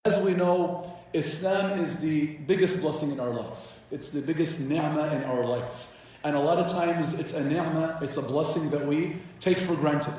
As we know, Islam is the biggest blessing in our life. It's the biggest ni'mah in our life. And a lot of times it's a ni'mah, it's a blessing that we take for granted.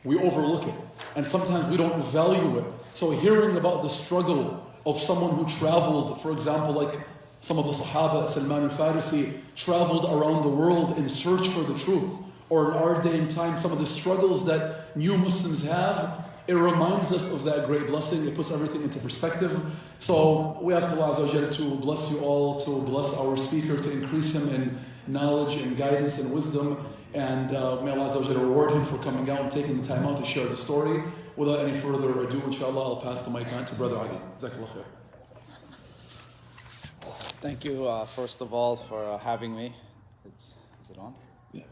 We overlook it. And sometimes we don't value it. So hearing about the struggle of someone who traveled, for example, like some of the Sahaba, Salman al-Farisi, traveled around the world in search for the truth. Or in our day and time, some of the struggles that new Muslims have, it reminds us of that great blessing. It puts everything into perspective. So we ask Allah Azza wa Jalla to bless you all, to bless our speaker, to increase him in knowledge and guidance and wisdom. And may Allah Azza wa Jalla reward him for coming out and taking the time out to share the story. Without any further ado, inshallah, I'll pass the mic on to Brother Ali. Jazakallah khair. Thank you, first of all, for having me. Is it on? Yeah.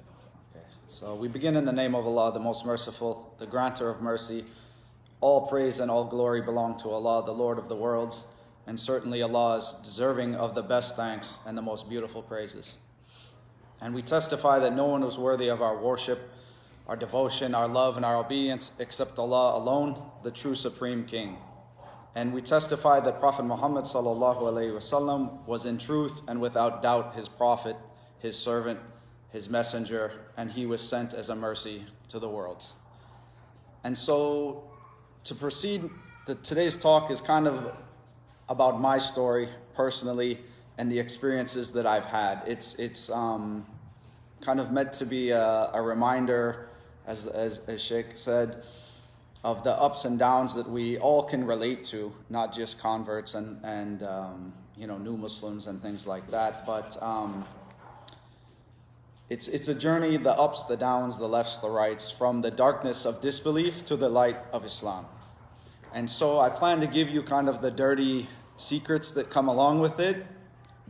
Okay. So we begin in the name of Allah, the most merciful, the granter of mercy. All praise and all glory belong to Allah, the Lord of the worlds, and certainly Allah is deserving of the best thanks and the most beautiful praises. And we testify that no one is worthy of our worship, our devotion, our love, and our obedience except Allah alone, the true supreme King. And we testify that Prophet Muhammad sallallahu alaihi wasallam was in truth and without doubt his prophet, his servant, his messenger, and he was sent as a mercy to the worlds. And so, to proceed, today's talk is kind of about my story personally and the experiences that I've had. It's kind of meant to be a reminder, as Sheikh said, of the ups and downs that we all can relate to, not just converts and new Muslims and things like that, but it's a journey, the ups, the downs, the lefts, the rights, from the darkness of disbelief to the light of Islam. And so I plan to give you kind of the dirty secrets that come along with it,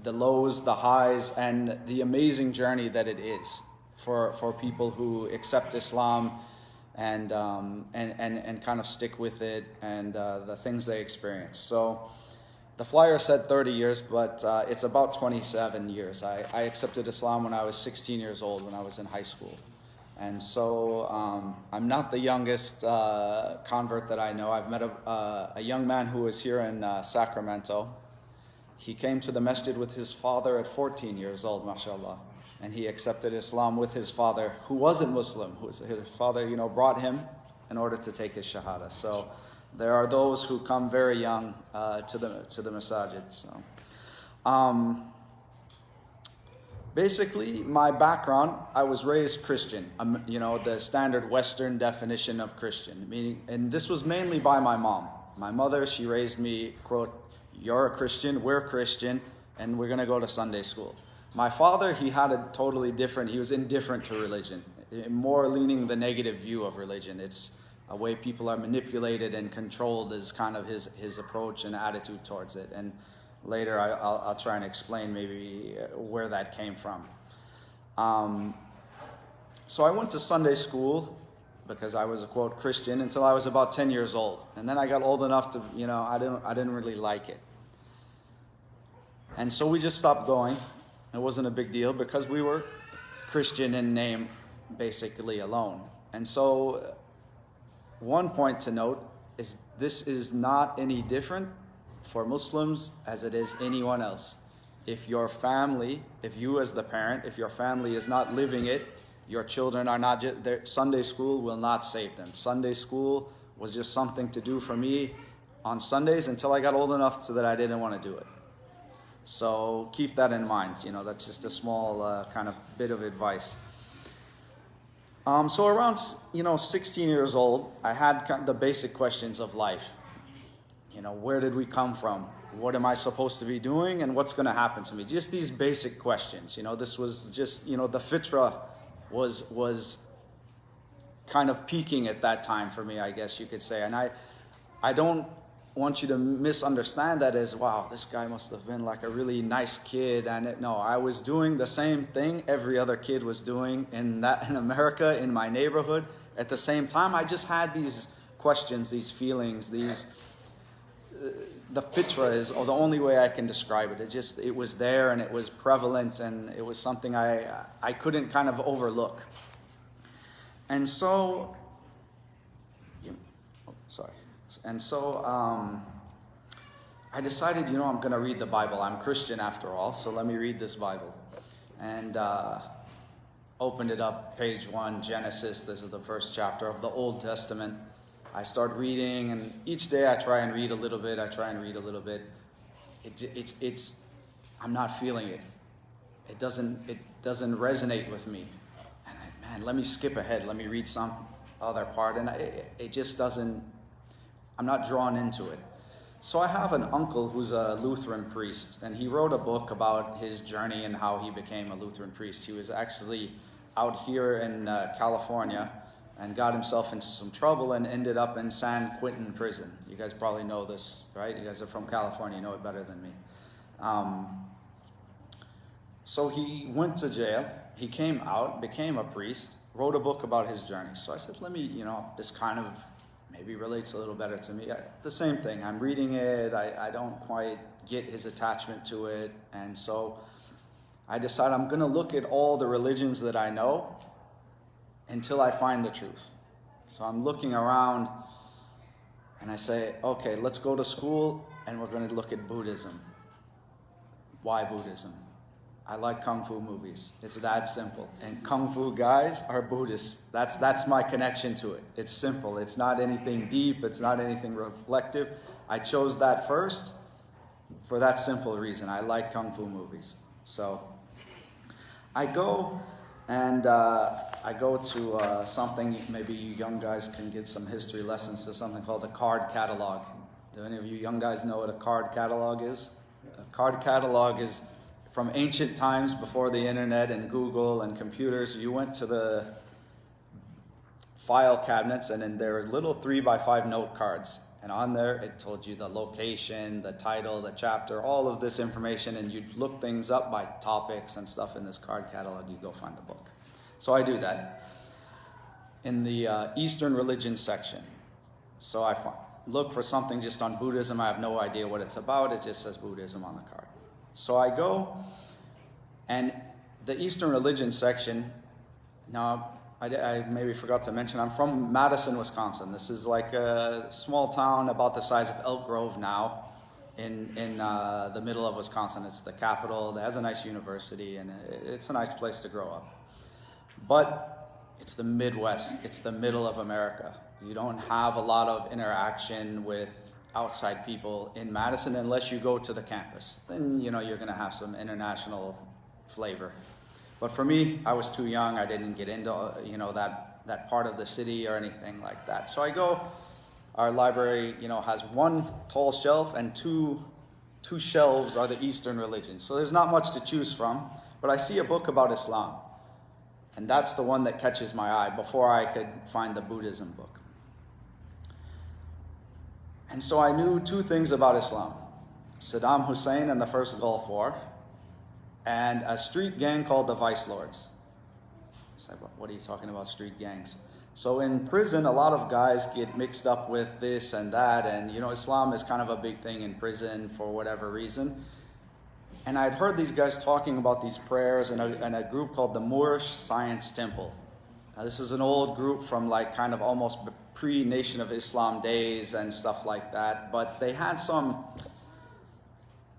the lows, the highs, and the amazing journey that it is for people who accept Islam and kind of stick with it, and the things they experience. So the flyer said 30 years, but it's about 27 years. I accepted Islam when I was 16 years old, when I was in high school. And so I'm not the youngest convert that I know. I've met a young man who was here in Sacramento. He came to the masjid with his father at 14 years old, mashallah. And he accepted Islam with his father, who wasn't Muslim. His father, brought him in order to take his shahada. So there are those who come very young to the masajid. So, basically, my background, I was raised Christian. The standard Western definition of Christian. Meaning, and this was mainly by my mom. My mother, she raised me, quote, "You're a Christian, we're Christian, and we're going to go to Sunday school." My father, he had a totally different, he was indifferent to religion, more leaning the negative view of religion. It's a way people are manipulated and controlled is kind of his approach and attitude towards it. And later I'll try and explain maybe where that came from. So I went to Sunday school because I was a, quote, Christian until I was about 10 years old. And then I got old enough to, I didn't really like it. And so we just stopped going. It wasn't a big deal because we were Christian in name, basically alone. And so one point to note is this is not any different for Muslims as it is anyone else. If your family, if you as the parent, if your family is not living it, your children are not, Sunday school will not save them. Sunday school was just something to do for me on Sundays until I got old enough so that I didn't want to do it. So keep that in mind. That's just a small kind of bit of advice. So around 16 years old, I had kind of the basic questions of life. Where did we come from? What am I supposed to be doing? And what's going to happen to me? Just these basic questions. This was just, the fitra was kind of peaking at that time for me, I guess you could say. And I don't want you to misunderstand that as, wow, this guy must have been like a really nice kid. And no, I was doing the same thing every other kid was doing in America, in my neighborhood. At the same time, I just had these questions, these feelings, the fitra is the only way I can describe it. It was there and it was prevalent and it was something I couldn't kind of overlook. And so, I decided, I'm going to read the Bible. I'm Christian after all, so let me read this Bible. And opened it up, page 1, Genesis. This is the first chapter of the Old Testament. I start reading, and each day I try and read a little bit. I'm not feeling it. It doesn't resonate with me. And let me skip ahead. Let me read some other part. And it just doesn't, I'm not drawn into it. So I have an uncle who's a Lutheran priest, and he wrote a book about his journey and how he became a Lutheran priest. He was actually out here in California and got himself into some trouble and ended up in San Quentin prison. You guys probably know this, right? You guys are from California, you know it better than me. So he went to jail. He came out, became a priest, wrote a book about his journey. So I said, let me, this kind of maybe relates a little better to me. The same thing. I'm reading it. I don't quite get his attachment to it. And so I decided I'm going to look at all the religions that I know until I find the truth. So I'm looking around and I say, okay, let's go to school and we're going to look at Buddhism. Why Buddhism? I like Kung Fu movies. It's that simple. And Kung Fu guys are Buddhists. That's my connection to it. It's simple. It's not anything deep. It's not anything reflective. I chose that first for that simple reason. I like Kung Fu movies. So I go and I go to something, maybe you young guys can get some history lessons, to something called a card catalog. Do any of you young guys know what a card catalog is? A card catalog is from ancient times before the internet and Google and computers. You went to the file cabinets and then there were little 3x5 note cards. And on there, it told you the location, the title, the chapter, all of this information. And you'd look things up by topics and stuff in this card catalog. You go find the book. So I do that in the Eastern religion section. So I look for something just on Buddhism. I have no idea what it's about. It just says Buddhism on the card. So I go, and the Eastern religion section, now I maybe forgot to mention, I'm from Madison, Wisconsin. This is like a small town about the size of Elk Grove now in the middle of Wisconsin. It's the capital. It has a nice university, and it's a nice place to grow up. But it's the Midwest. It's the middle of America. You don't have a lot of interaction with outside people in Madison unless you go to the campus. Then, you're going to have some international flavor. But for me, I was too young. I didn't get into, that part of the city or anything like that. So I go, our library, has one tall shelf and two shelves are the Eastern religions. So there's not much to choose from, but I see a book about Islam. And that's the one that catches my eye before I could find the Buddhism book. And so I knew two things about Islam: Saddam Hussein and the first Gulf War, and a street gang called the Vice Lords. I said, what are you talking about, street gangs? So in prison, a lot of guys get mixed up with this and that, and Islam is kind of a big thing in prison for whatever reason. And I'd heard these guys talking about these prayers in a group called the Moorish Science Temple. Now this is an old group from like kind of almost pre-Nation of Islam days and stuff like that, but they had some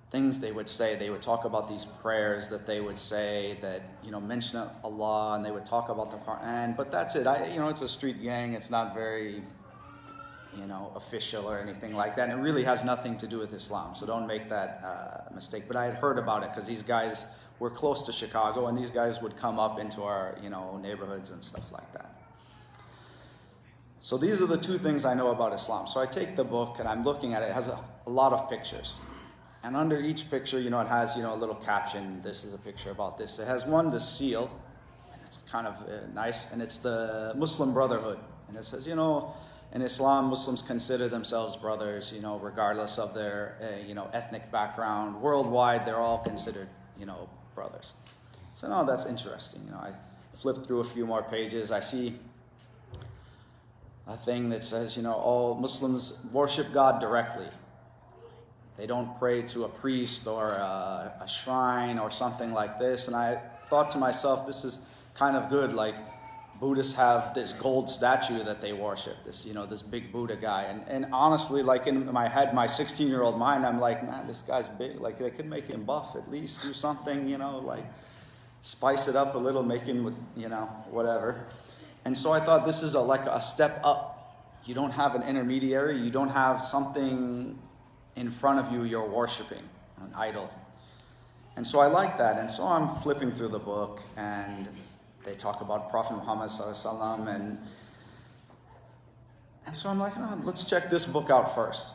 things they would say. They would talk about these prayers that they would say that, mention Allah, and they would talk about the Quran, but that's it. It's a street gang. It's not very, official or anything like that. And it really has nothing to do with Islam, so don't make that mistake. But I had heard about it because these guys were close to Chicago, and these guys would come up into our, neighborhoods and stuff like that. So these are the two things I know about Islam. So I take the book and I'm looking at it. It has a lot of pictures. And under each picture, it has, a little caption. This is a picture about this. It has one, the seal, and it's kind of nice. And it's the Muslim Brotherhood. And it says, in Islam, Muslims consider themselves brothers, regardless of their, ethnic background. Worldwide, they're all considered, brothers. So, no, that's interesting. I flip through a few more pages. I see a thing that says, all Muslims worship God directly. They don't pray to a priest or a shrine or something like this. And I thought to myself, this is kind of good. Like, Buddhists have this gold statue that they worship, this, this big Buddha guy. And honestly, like in my head, my 16-year-old mind, I'm like, man, this guy's big. Like they could make him buff at least, do something, like spice it up a little, make him, whatever. And so I thought this is like a step up. You don't have an intermediary. You don't have something in front of you you're worshiping, an idol. And so I like that. And so I'm flipping through the book, and they talk about Prophet Muhammad sallallahu alaihi wasallam, and so I'm like, let's check this book out first.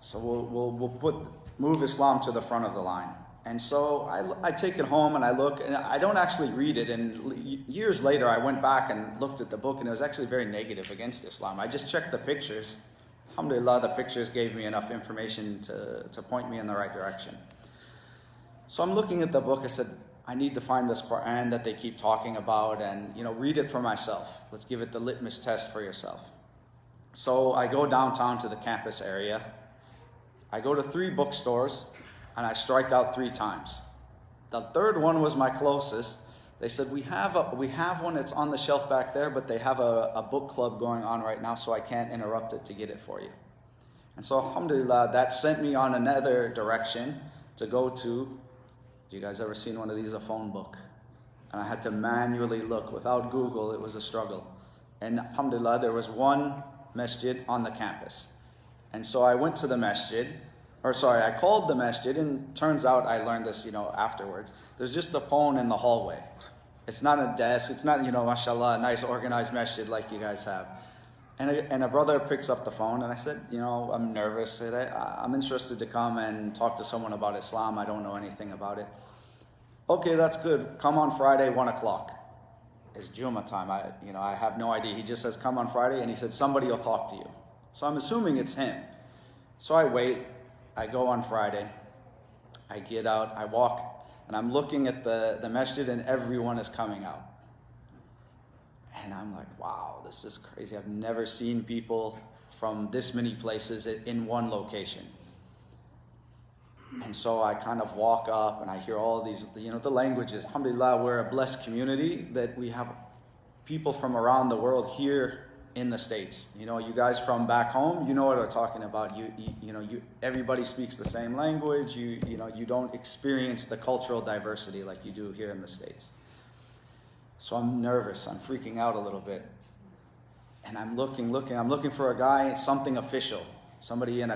So we'll move Islam to the front of the line. And so I take it home and I look, and I don't actually read it. And years later, I went back and looked at the book, and it was actually very negative against Islam. I just checked the pictures. Alhamdulillah, the pictures gave me enough information to point me in the right direction. So I'm looking at the book. I said, I need to find this Quran that they keep talking about and, read it for myself. Let's give it the litmus test for yourself. So I go downtown to the campus area. I go to 3 bookstores, and I strike out 3 times. The third one was my closest. They said, we have one that's on the shelf back there, but they have a book club going on right now, so I can't interrupt it to get it for you. And so alhamdulillah, that sent me on another direction to go to. You guys ever seen one of these, a phone book? And I had to manually look. Without Google, it was a struggle. And alhamdulillah, there was one masjid on the campus. And so I went to the masjid, I called the masjid, and turns out I learned this, afterwards. There's just a phone in the hallway. It's not a desk. It's not, mashallah, a nice organized masjid like you guys have. And a brother picks up the phone, and I said, I'm nervous. I'm interested to come and talk to someone about Islam. I don't know anything about it. Okay, that's good. Come on Friday, 1 o'clock. It's Jummah time. I have no idea. He just says, come on Friday, and he said, somebody will talk to you. So I'm assuming it's him. So I wait. I go on Friday. I get out. I walk, and I'm looking at the masjid, and everyone is coming out. And I'm like, wow, this is crazy. I've never seen people from this many places in one location. And so I kind of walk up, and I hear all these, the languages. Alhamdulillah, we're a blessed community that we have people from around the world here in the States. You guys from back home, you know what we're talking about. Everybody speaks the same language. You don't experience the cultural diversity like you do here in the States. So I'm nervous. I'm freaking out a little bit. And I'm looking. I'm looking for a guy, something official. Somebody in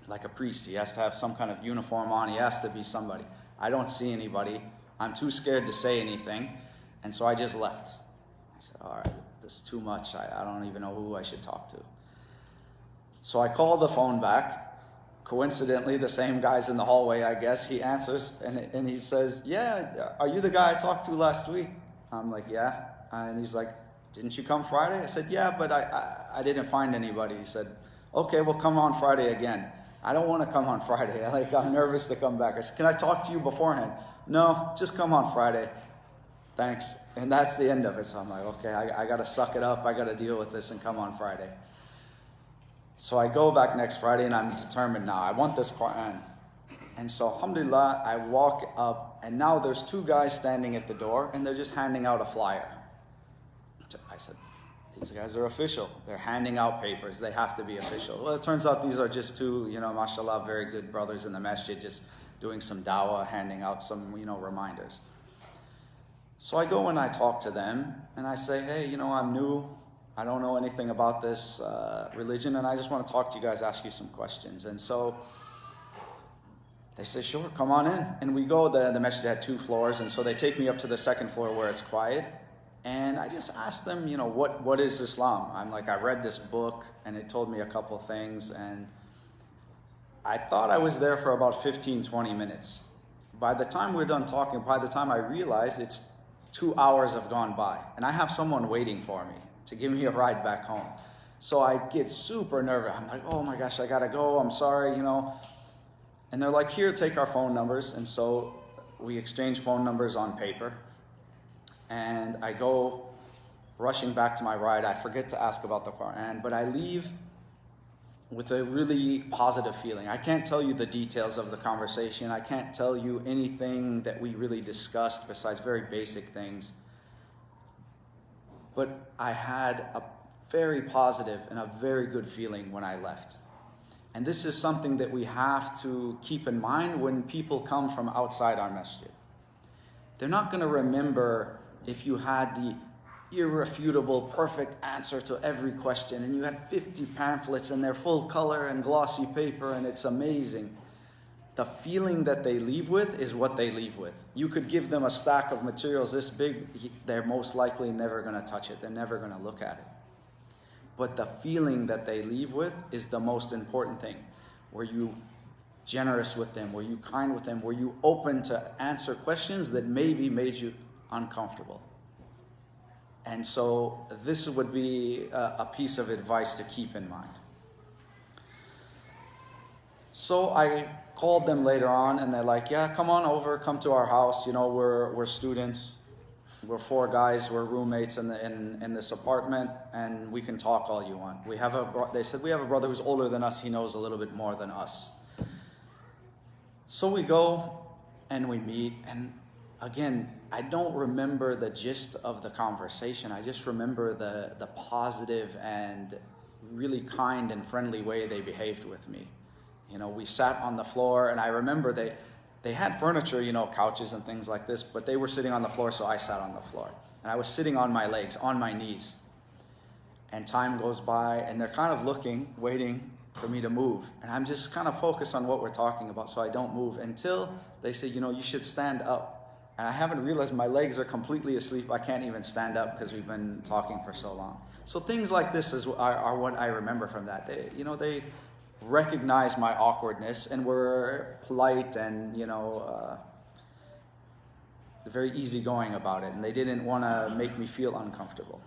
like a priest. He has to have some kind of uniform on. He has to be somebody. I don't see anybody. I'm too scared to say anything. And so I just left. I said, all right, this is too much. I don't even know who I should talk to. So I call the phone back. Coincidentally, the same guy's in the hallway, I guess. He answers, and he says, yeah, are you the guy I talked to last week? I'm like, yeah. And he's like, didn't you come Friday? I said, yeah, but I didn't find anybody. He said, okay, well, come on Friday again. I don't want to come on Friday. I'm nervous to come back. I said, can I talk to you beforehand? No, just come on Friday. Thanks. And that's the end of it. So I'm like, okay, I got to suck it up. I got to deal with this and come on Friday. So I go back next Friday, and I'm determined now. I want this Quran. And so, alhamdulillah, I walk up, and now there's 2 guys standing at the door, and they're just handing out a flyer. I said, these guys are official. They're handing out papers. They have to be official. Well, it turns out these are just 2, mashallah, very good brothers in the masjid, just doing some dawah, handing out some, reminders. So I go and I talk to them, and I say, hey, I'm new. I don't know anything about this religion, and I just want to talk to you guys, ask you some questions. And so they say, sure, come on in. And we go, the masjid had 2 floors, and so they take me up to the 2nd floor where it's quiet. And I just asked them, what is Islam? I'm like, I read this book, and it told me a couple things, and I thought I was there for about 15, 20 minutes. By the time we're done talking, by the time I realize it's 2 hours have gone by, and I have someone waiting for me to give me a ride back home. So I get super nervous. I'm like, oh my gosh, I gotta go, I'm sorry, And they're like, here, take our phone numbers. And so we exchange phone numbers on paper. And I go rushing back to my ride. I forget to ask about the Quran, but I leave with a really positive feeling. I can't tell you the details of the conversation. I can't tell you anything that we really discussed besides very basic things. but I had a very positive and a very good feeling when I left. And this is something that we have to keep in mind when people come from outside our masjid. They're not going to remember if you had the irrefutable, perfect answer to every question and you had 50 pamphlets and they're full color and glossy paper and it's amazing. The feeling that they leave with is what they leave with. You could give them a stack of materials this big, they're most likely never going to touch it. They're never going to look at it. But the feeling that they leave with is the most important thing. Were you generous with them? Were you kind with them? Were you open to answer questions that maybe made you uncomfortable? And so this would be a piece of advice to keep in mind. So I called them later on and they're like, yeah, come on over, come to our house. You know, we're students. We're 4 guys, we're roommates in this apartment, and we can talk all you want. They said, we have a brother who's older than us, he knows a little bit more than us. So we go and we meet, and again, I don't remember the gist of the conversation. I just remember the positive and really kind and friendly way they behaved with me. You know, we sat on the floor, and I remember they had furniture, you know, couches and things like this, but they were sitting on the floor, so I sat on the floor. And I was sitting on my legs, on my knees. And time goes by, and they're kind of looking, waiting for me to move. And I'm just kind of focused on what we're talking about, so I don't move until they say, you know, you should stand up. And I haven't realized my legs are completely asleep. I can't even stand up because we've been talking for so long. So things like this are what I remember from that. They recognized my awkwardness and were polite and, very easygoing about it. And they didn't want to make me feel uncomfortable.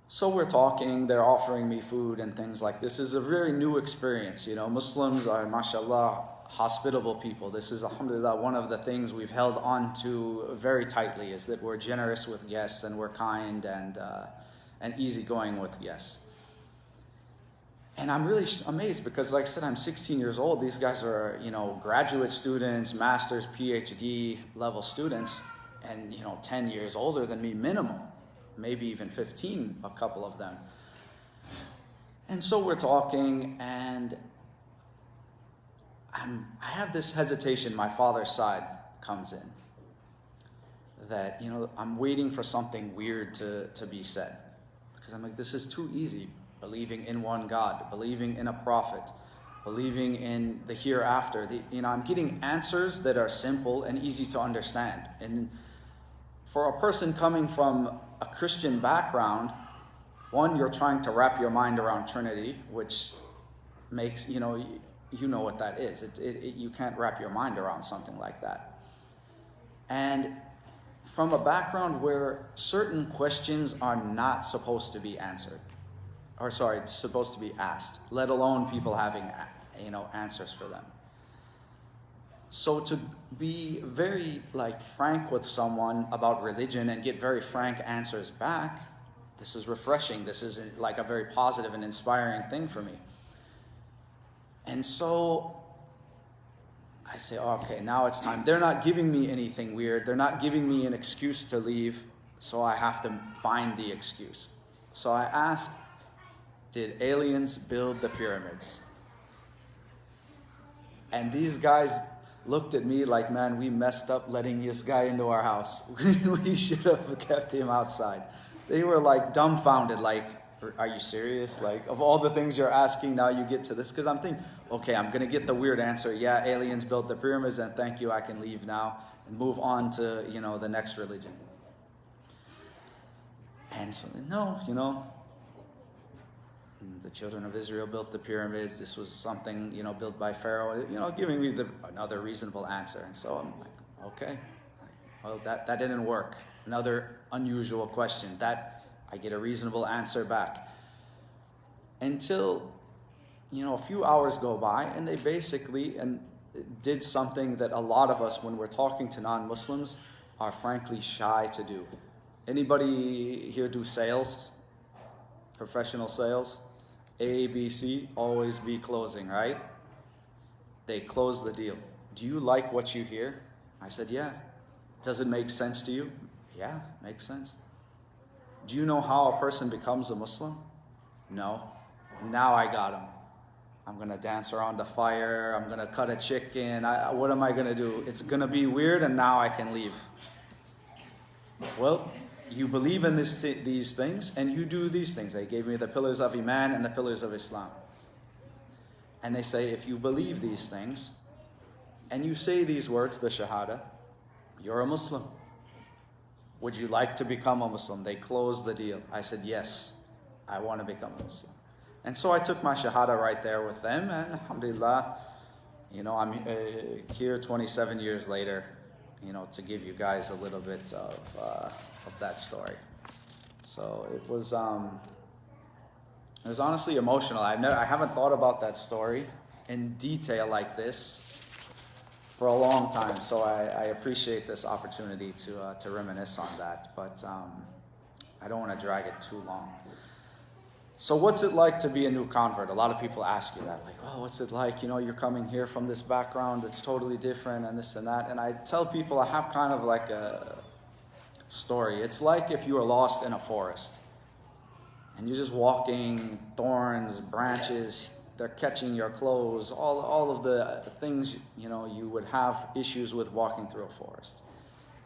So we're talking, they're offering me food and things like this. This is a very new experience. You know, Muslims are, mashallah, hospitable people. This is, alhamdulillah, one of the things we've held on to very tightly, is that we're generous with guests and we're kind and easygoing with guests. And I'm really amazed because, like I said, I'm 16 years old. These guys are, graduate students, master's, PhD level students, and, 10 years older than me minimum. Maybe even 15, a couple of them. And so we're talking, and I have this hesitation. My father's side comes in. That, I'm waiting for something weird to be said. Because I'm like, this is too easy. Believing in one God, believing in a prophet, believing in the hereafter. I'm getting answers that are simple and easy to understand. And for a person coming from a Christian background, one, you're trying to wrap your mind around Trinity, which makes, you know what that is. You can't wrap your mind around something like that. And from a background where certain questions are not supposed to be answered, supposed to be asked, let alone people having, answers for them. So to be very frank with someone about religion and get very frank answers back, this is refreshing. This is a very positive and inspiring thing for me. And so I say, okay, now it's time. They're not giving me anything weird. They're not giving me an excuse to leave, so I have to find the excuse. So I ask, did aliens build the pyramids? And these guys looked at me like, man, we messed up letting this guy into our house. We should have kept him outside. They were dumbfounded, are you serious? Of all the things you're asking, now you get to this? Because I'm thinking, okay, I'm going to get the weird answer. Yeah, aliens built the pyramids, and thank you, I can leave now and move on to, the next religion. And so, no, the children of Israel built the pyramids. This was something, built by Pharaoh, giving me another reasonable answer. And so I'm like, okay, well, that didn't work. Another unusual question. That I get a reasonable answer back. Until, a few hours go by, and they basically did something that a lot of us, when we're talking to non-Muslims, are frankly shy to do. Anybody here do sales? Professional sales? A, B, C, always be closing, right? They close the deal. Do you like what you hear? I said, yeah. Does it make sense to you? Yeah, makes sense. Do you know how a person becomes a Muslim? No. Now I got him. I'm going to dance around the fire. I'm going to cut a chicken. What am I going to do? It's going to be weird, and now I can leave. Well, you believe in these things, and you do these things. They gave me the pillars of Iman and the pillars of Islam. And they say, if you believe these things, and you say these words, the Shahada, you're a Muslim. Would you like to become a Muslim? They closed the deal. I said, yes, I want to become a Muslim. And so I took my Shahada right there with them, and alhamdulillah, I'm here 27 years later, to give you guys a little bit of that story. So it was honestly emotional. I haven't thought about that story in detail like this for a long time. So I appreciate this opportunity to reminisce on that. But I don't want to drag it too long. So what's it like to be a new convert? A lot of people ask you that, like, oh, what's it like? You're coming here from this background, it's totally different and this and that. And I tell people I have kind of like a story. It's like if you were lost in a forest and you're just walking, thorns, branches, they're catching your clothes, all of the things, you would have issues with walking through a forest.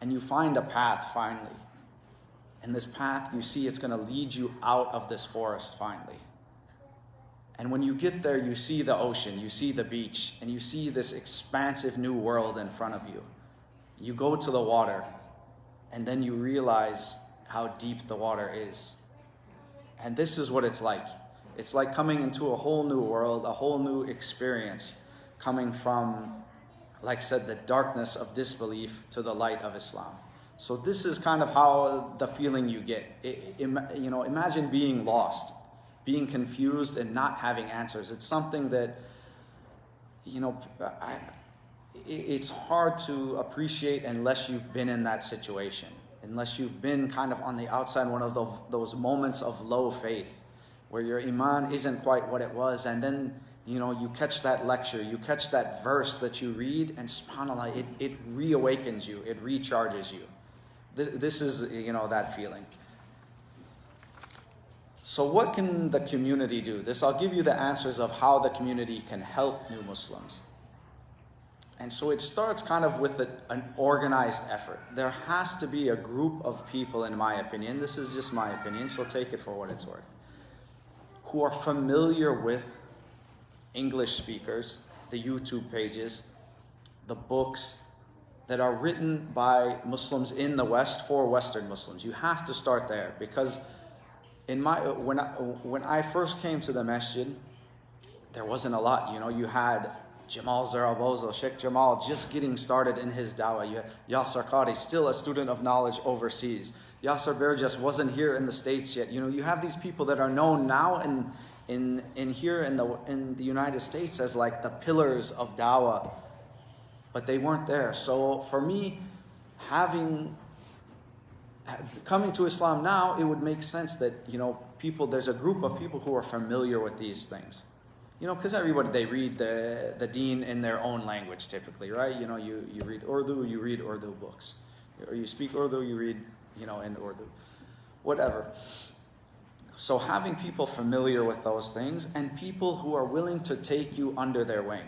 And you find a path finally. And this path, you see, it's going to lead you out of this forest finally. And when you get there, you see the ocean, you see the beach, and you see this expansive new world in front of you. You go to the water, and then you realize how deep the water is. And this is what it's like. It's like coming into a whole new world, a whole new experience, coming from, like I said, the darkness of disbelief to the light of Islam. So this is kind of how the feeling you get. Imagine being lost, being confused and not having answers. It's something that, it's hard to appreciate unless you've been in that situation, unless you've been kind of on the outside, one of those moments of low faith where your iman isn't quite what it was. And then, you catch that lecture, you catch that verse that you read, and subhanAllah, it reawakens you, it recharges you. This is, that feeling. So what can the community do? I'll give you the answers of how the community can help new Muslims. And so it starts kind of with an organized effort. There has to be a group of people, in my opinion, this is just my opinion, so take it for what it's worth, who are familiar with English speakers, the YouTube pages, the books, that are written by Muslims in the West for Western Muslims. You have to start there, because when I first came to the masjid, there wasn't a lot. You had Jamal Zarabozo, Sheikh Jamal, just getting started in his dawah. You had Yasser Qadi, still a student of knowledge overseas. Yasser Berjas wasn't here in the States yet. You have these people that are known now in here in the United States as like the pillars of dawah. But they weren't there. So for me, coming to Islam now, it would make sense that, there's a group of people who are familiar with these things. Because everybody, they read the deen in their own language typically, right? You read Urdu, you read Urdu books. Or you speak Urdu, you read, in Urdu. Whatever. So having people familiar with those things and people who are willing to take you under their wing.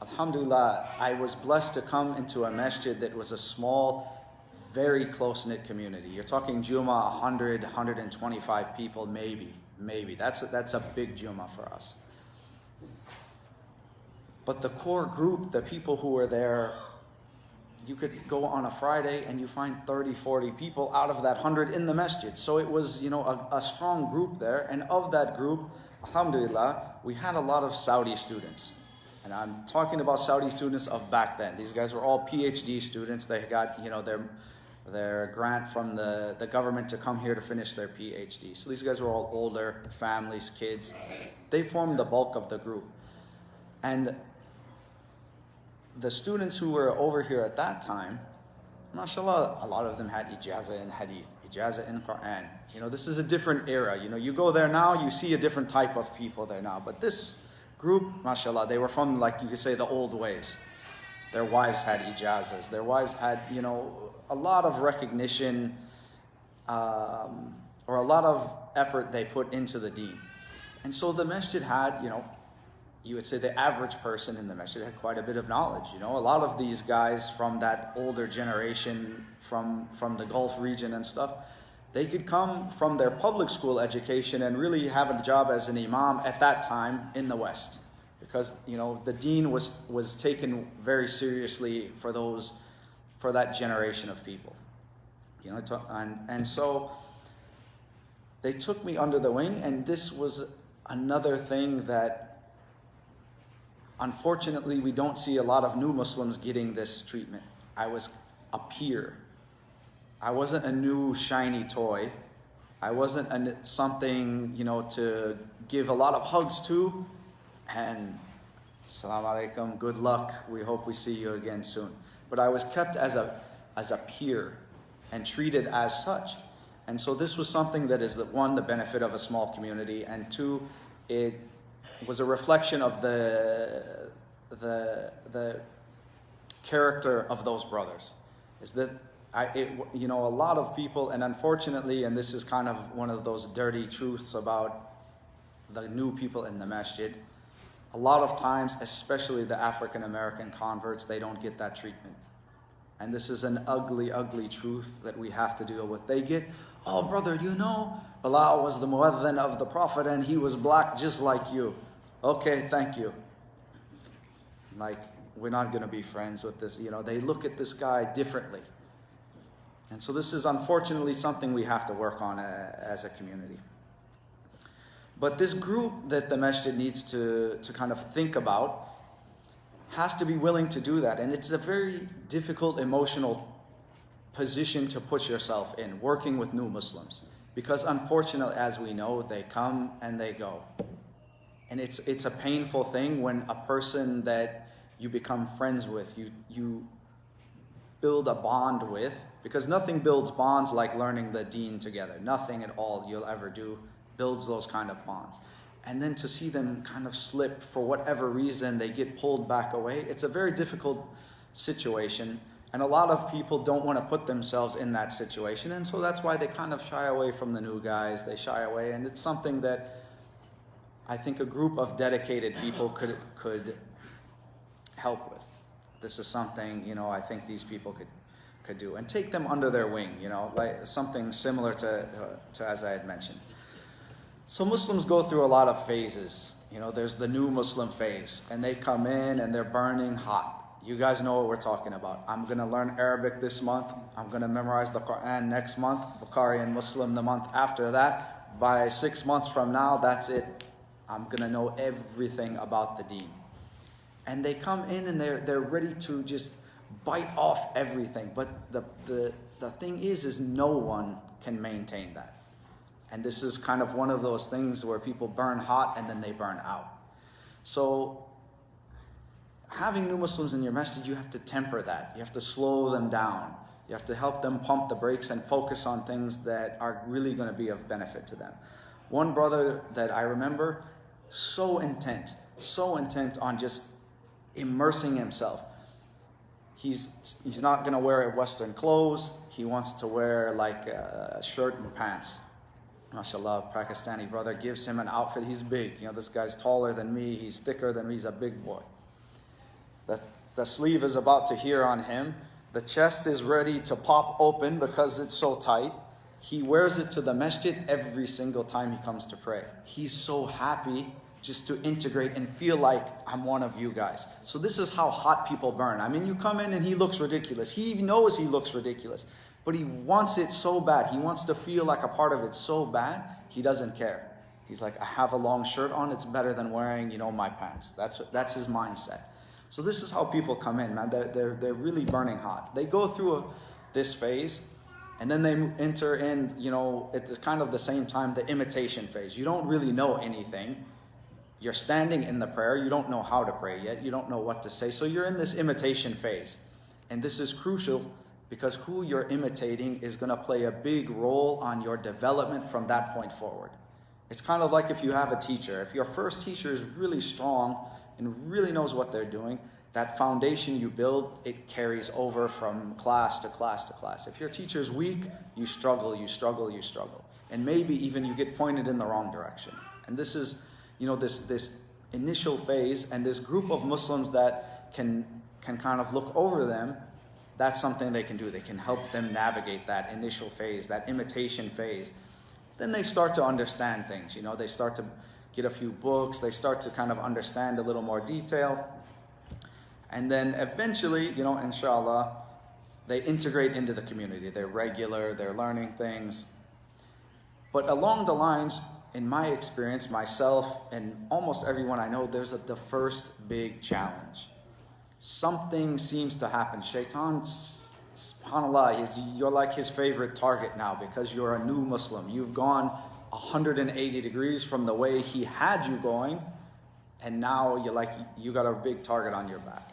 Alhamdulillah, I was blessed to come into a masjid that was a small, very close-knit community. You're talking Jummah, 100, 125 people, maybe. That's a big Jummah for us. But the core group, the people who were there, you could go on a Friday and you find 30, 40 people out of that 100 in the masjid. So it was, a strong group there. And of that group, alhamdulillah, we had a lot of Saudi students. And I'm talking about Saudi students of back then. These guys were all PhD students. They got, their grant from the government to come here to finish their PhD. So these guys were all older, families, kids. They formed the bulk of the group. And the students who were over here at that time, mashallah, a lot of them had ijazah in hadith, ijazah in Quran. This is a different era. You go there now, you see a different type of people there now. But this group, mashallah, they were from, like you could say, the old ways. Their wives had ijazahs. Their wives had, a lot of recognition or a lot of effort they put into the deen. And so the masjid had, you would say the average person in the masjid had quite a bit of knowledge. A lot of these guys from that older generation, from the Gulf region and stuff, they could come from their public school education and really have a job as an imam at that time in the West. Because, the deen was taken very seriously for that generation of people. And so they took me under the wing, and this was another thing that unfortunately we don't see a lot of new Muslims getting this treatment. I was a peer. I wasn't a new shiny toy. I wasn't something, to give a lot of hugs to and Assalamu alaikum, good luck, we hope we see you again soon. But I was kept as a peer and treated as such. And so this was something that is, one, the benefit of a small community, and two, it was a reflection of the character of those brothers. Is that a lot of people, and unfortunately, and this is kind of one of those dirty truths about the new people in the masjid, a lot of times, especially the African American converts, they don't get that treatment. And this is an ugly, ugly truth that we have to deal with. They get, oh brother, Bilal was the muadhin of the Prophet and he was black just like you. Okay, thank you. Like, we're not going to be friends with this. They look at this guy differently. And so this is unfortunately something we have to work on as a community. But this group that the masjid needs to kind of think about has to be willing to do that. And it's a very difficult emotional position to put yourself in, working with new Muslims. Because unfortunately, as we know, they come and they go. And it's a painful thing when a person that you become friends with, you build a bond with, because nothing builds bonds like learning the deen together. Nothing at all you'll ever do builds those kind of bonds. And then to see them kind of slip for whatever reason, they get pulled back away. It's a very difficult situation. And a lot of people don't want to put themselves in that situation. And so that's why they kind of shy away from the new guys. They shy away. And it's something that I think a group of dedicated people could help with. This is something, I think these people could do. And take them under their wing, like something similar to as I had mentioned. So Muslims go through a lot of phases. There's the new Muslim phase, and they come in and they're burning hot. You guys know what we're talking about. I'm going to learn Arabic this month. I'm going to memorize the Quran next month. Bukhari and Muslim the month after that. By 6 months from now, that's it. I'm going to know everything about the deen. And they come in and they're ready to just bite off everything. But the thing is no one can maintain that. And this is kind of one of those things where people burn hot and then they burn out. So having new Muslims in your masjid, you have to temper that. You have to slow them down. You have to help them pump the brakes and focus on things that are really going to be of benefit to them. One brother that I remember, so intent on just immersing himself. He's not going to wear Western clothes. He wants to wear like a shirt and pants. MashaAllah, Pakistani brother gives him an outfit. He's big. This guy's taller than me. He's thicker than me. He's a big boy. The sleeve is about to here on him. The chest is ready to pop open because it's so tight. He wears it to the masjid every single time he comes to pray. He's so happy just to integrate and feel like I'm one of you guys. So this is how hot people burn. I mean, you come in and he looks ridiculous. He knows he looks ridiculous. But he wants it so bad. He wants to feel like a part of it so bad, he doesn't care. He's like, I have a long shirt on. It's better than wearing, my pants. That's his mindset. So this is how people come in, man. They're really burning hot. They go through this phase, and then they enter in, at the kind of the same time, the imitation phase. You don't really know anything. You're standing in the prayer. You don't know how to pray yet. You don't know what to say. So you're in this imitation phase. And this is crucial because who you're imitating is going to play a big role on your development from that point forward. It's kind of like if you have a teacher. If your first teacher is really strong and really knows what they're doing, that foundation you build, it carries over from class to class to class. If your teacher's weak, you struggle. and maybe even you get pointed in the wrong direction. And this is, this initial phase, and this group of Muslims that can kind of look over them. That's something they can do. They can help them navigate that initial phase, that imitation phase. Then they start to understand things. They start to get a few books. They start to kind of understand a little more detail. And then eventually, inshallah, they integrate into the community. They're regular, they're learning things. But along the lines, in my experience, myself and almost everyone I know, there's the first big challenge. Something seems to happen. Shaitan, subhanAllah, you're like his favorite target now because you're a new Muslim. You've gone 180 degrees from the way he had you going, and now you got a big target on your back.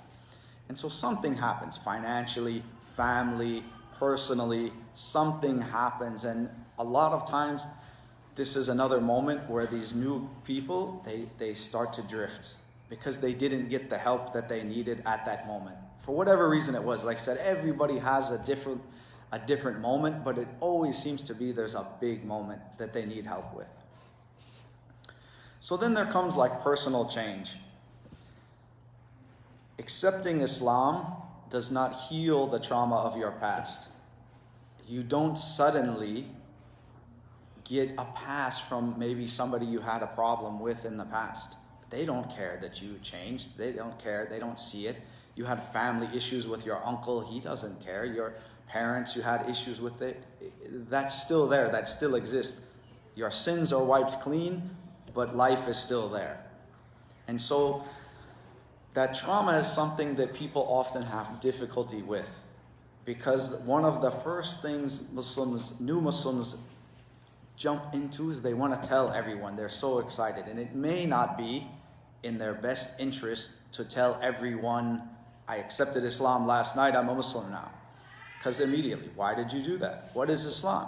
And so something happens financially, family, personally, something happens. And a lot of times, this is another moment where these new people, they start to drift because they didn't get the help that they needed at that moment. For whatever reason it was, like I said, everybody has a different moment, but it always seems to be there's a big moment that they need help with. So then there comes personal change. Accepting Islam does not heal the trauma of your past. You don't suddenly get a pass from maybe somebody you had a problem with in the past. They don't care that you changed. They don't care. They don't see it. You had family issues with your uncle. He doesn't care. Your parents, you had issues with it. That's still there. That still exists. Your sins are wiped clean, but life is still there. And so that trauma is something that people often have difficulty with, because one of the first things new Muslims jump into is they want to tell everyone. They're so excited. And it may not be in their best interest to tell everyone, I accepted Islam last night, I'm a Muslim now. Because immediately, why did you do that? What is Islam?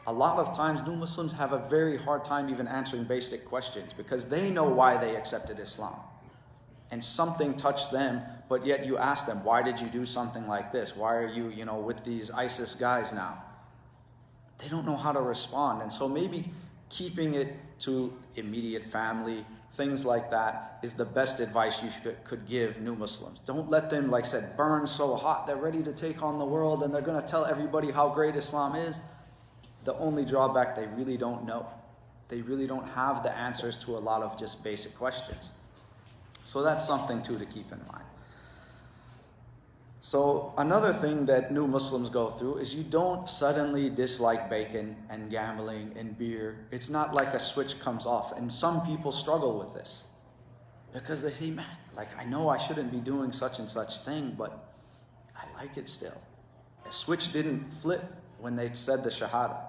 A lot of times new Muslims have a very hard time even answering basic questions because they know why they accepted Islam. And something touched them, but yet you ask them, why did you do something like this? Why are you, with these ISIS guys now? They don't know how to respond. And so maybe keeping it to immediate family, things like that, is the best advice you could give new Muslims. Don't let them, like I said, burn so hot. They're ready to take on the world and they're going to tell everybody how great Islam is. The only drawback, they really don't know. They really don't have the answers to a lot of just basic questions. So that's something too to keep in mind. So another thing that new Muslims go through is you don't suddenly dislike bacon and gambling and beer. It's not like a switch comes off. And some people struggle with this because they say, man, I know I shouldn't be doing such and such thing, but I like it still. A switch didn't flip when they said the Shahada.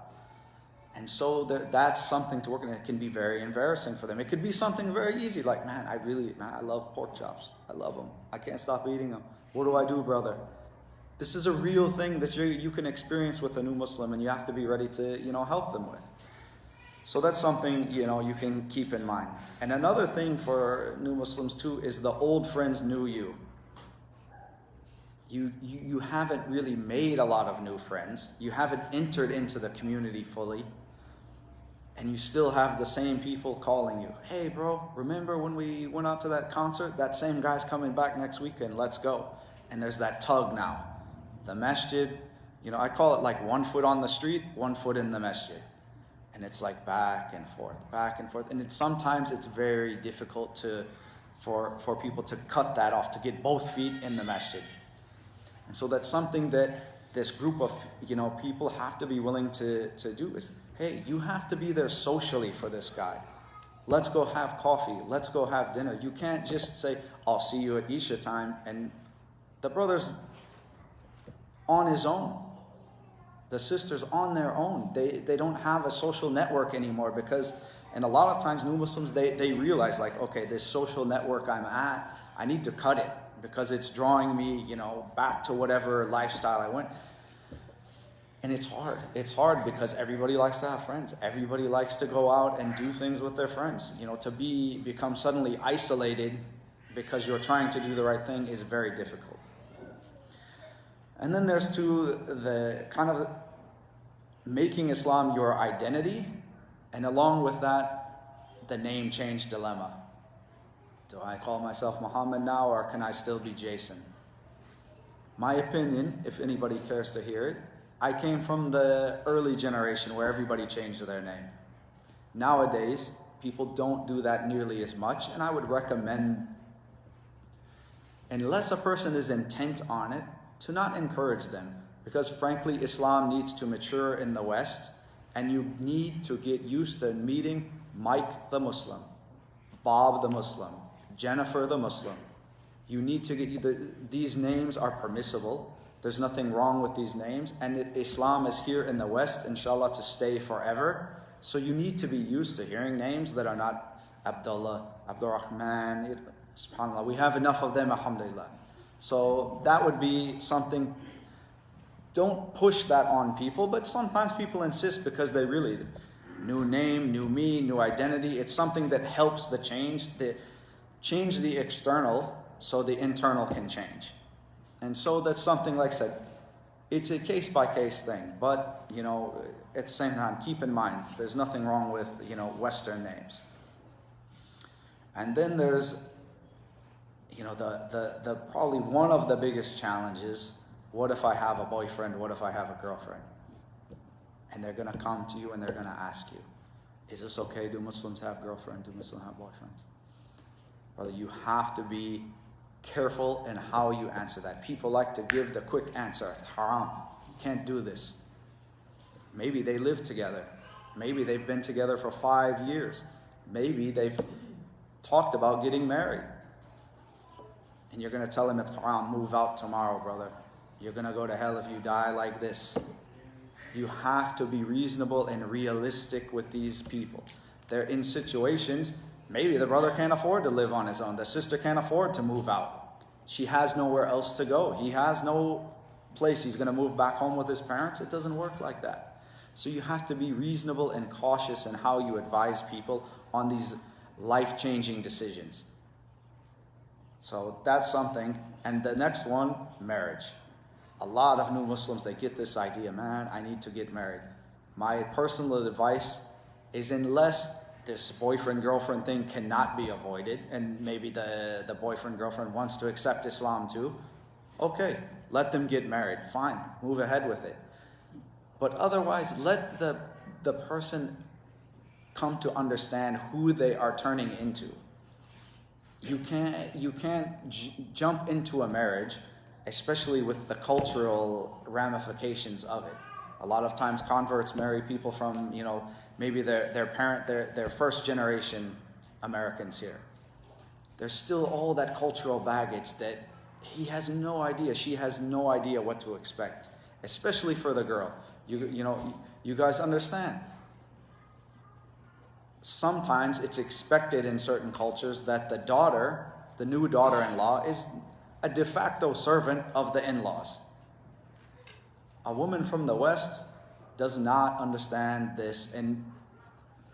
And so that's something to work on. It can be very embarrassing for them. It could be something very easy, like, man, I love pork chops. I love them. I can't stop eating them. What do I do, brother? This is a real thing that you can experience with a new Muslim, and you have to be ready to, help them with. So that's something, you can keep in mind. And another thing for new Muslims too is the old friends knew you. You haven't really made a lot of new friends. You haven't entered into the community fully. And you still have the same people calling you. Hey, bro, remember when we went out to that concert? That same guy's coming back next weekend. Let's go. And there's that tug now. The masjid, I call it like 1 foot on the street, 1 foot in the masjid. And it's like back and forth. And sometimes it's very difficult for people to cut that off, to get both feet in the masjid. And so that's something that this group of people have to be willing to do is, hey, you have to be there socially for this guy. Let's go have coffee. Let's go have dinner. You can't just say, I'll see you at Isha time. And the brother's on his own. The sister's on their own. They don't have a social network anymore because, and a lot of times new Muslims, they realize okay, this social network I'm at, I need to cut it because it's drawing me, back to whatever lifestyle I went. And it's hard. It's hard because everybody likes to have friends. Everybody likes to go out and do things with their friends. To become suddenly isolated because you're trying to do the right thing is very difficult. And then there's the kind of making Islam your identity, and along with that, the name change dilemma. Do I call myself Muhammad now, or can I still be Jason? My opinion, if anybody cares to hear it, I came from the early generation where everybody changed their name. Nowadays, people don't do that nearly as much, and I would recommend, unless a person is intent on it, to not encourage them. Because frankly, Islam needs to mature in the West, and you need to get used to meeting Mike the Muslim, Bob the Muslim, Jennifer the Muslim. You need to get these names are permissible. There's nothing wrong with these names, and Islam is here in the West, inshallah, to stay forever. So you need to be used to hearing names that are not Abdullah, Abdurrahman, subhanAllah. We have enough of them, alhamdulillah. So that would be something. Don't push that on people, but sometimes people insist because they really, new name, new me, new identity. It's something that helps change the external so the internal can change. And so that's something, like I said, it's a case-by-case thing. But, at the same time, keep in mind, there's nothing wrong with, Western names. And then there's, the probably one of the biggest challenges, what if I have a boyfriend? What if I have a girlfriend? And they're going to come to you and they're going to ask you, is this okay? Do Muslims have girlfriends? Do Muslims have boyfriends? Brother, you have to be careful in how you answer that. People like to give the quick answer. It's haram. You can't do this. Maybe they live together. Maybe they've been together for 5 years. Maybe they've talked about getting married. And you're going to tell them it's haram. Move out tomorrow, brother. You're going to go to hell if you die like this. You have to be reasonable and realistic with these people. They're in situations, maybe the brother can't afford to live on his own. The sister can't afford to move out. She has nowhere else to go. He has no place. He's going to move back home with his parents. It doesn't work like that. So you have to be reasonable and cautious in how you advise people on these life-changing decisions. So that's something. And the next one, marriage. A lot of new Muslims, they get this idea, man, I need to get married. My personal advice is, unless this boyfriend-girlfriend thing cannot be avoided, and maybe the boyfriend-girlfriend wants to accept Islam too, okay, let them get married. Fine, move ahead with it. But otherwise, let the person come to understand who they are turning into. You can't jump into a marriage, especially with the cultural ramifications of it. A lot of times converts marry people from, maybe their first generation Americans here. There's still all that cultural baggage that he has no idea, she has no idea what to expect, especially for the girl. You guys understand. Sometimes it's expected in certain cultures that the new daughter-in-law, is a de facto servant of the in-laws. A woman from the West does not understand this, and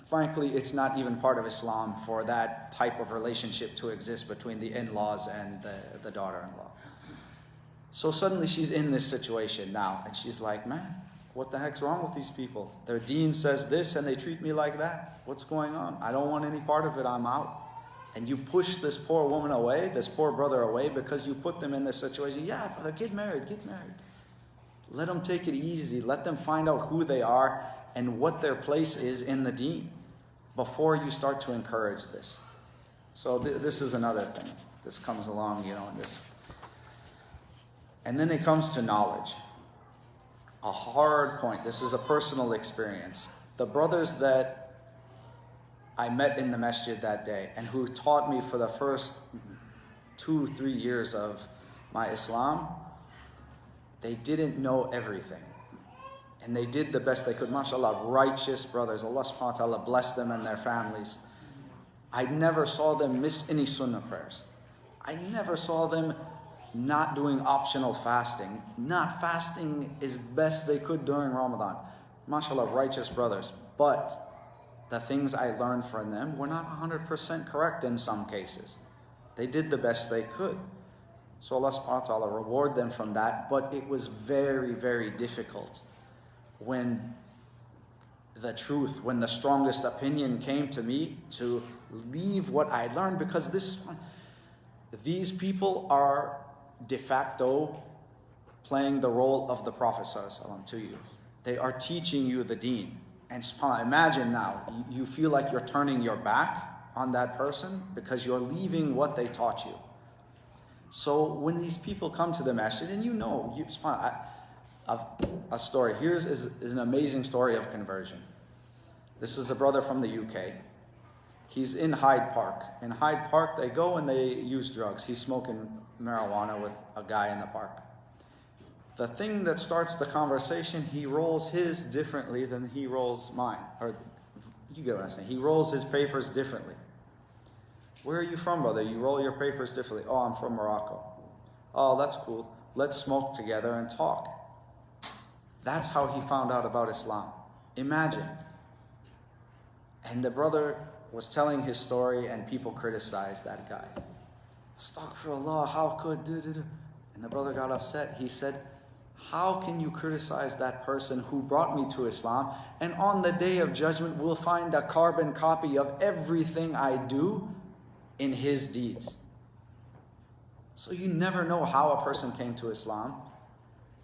frankly, it's not even part of Islam for that type of relationship to exist between the in-laws and the daughter-in-law. So suddenly she's in this situation now, and she's like, man, what the heck's wrong with these people? Their deen says this, and they treat me like that. What's going on? I don't want any part of it. I'm out. And you push this poor woman away, this poor brother away, because you put them in this situation. Yeah, brother, get married. Let them take it easy. Let them find out who they are and what their place is in the deen before you start to encourage this. So this is another thing. This comes along, in this. And then it comes to knowledge. A hard point. This is a personal experience. The brothers that I met in the masjid that day and who taught me for the first 2-3 years of my Islam, they didn't know everything. And they did the best they could. MashaAllah, righteous brothers. Allah subhanahu wa ta'ala bless them and their families. I never saw them miss any sunnah prayers. I never saw them not doing optional fasting. Not fasting as best they could during Ramadan. MashaAllah, righteous brothers. But the things I learned from them were not 100% correct in some cases. They did the best they could. So Allah subhanahu wa ta'ala reward them from that. But it was very, very difficult when the truth, when the strongest opinion came to me, to leave what I learned, because these people are de facto playing the role of the Prophet ﷺ to you. They are teaching you the deen. And subhanAllah, imagine now, you feel like you're turning your back on that person because you're leaving what they taught you. So when these people come to the masjid, and subhanAllah, a story. Here's is an amazing story of conversion. This is a brother from the UK. He's in Hyde Park. In Hyde Park, they go and they use drugs. He's smoking marijuana with a guy in the park. The thing that starts the conversation, he rolls his differently than he rolls mine. Or, you get what I'm saying. He rolls his papers differently. Where are you from, brother? You roll your papers differently. Oh, I'm from Morocco. Oh, that's cool. Let's smoke together and talk. That's how he found out about Islam. Imagine. And the brother was telling his story and people criticized that guy. Astaghfirullah, how could... And the brother got upset. He said, how can you criticize that person who brought me to Islam, and on the day of judgment we'll find a carbon copy of everything I do in his deeds. So you never know how a person came to Islam,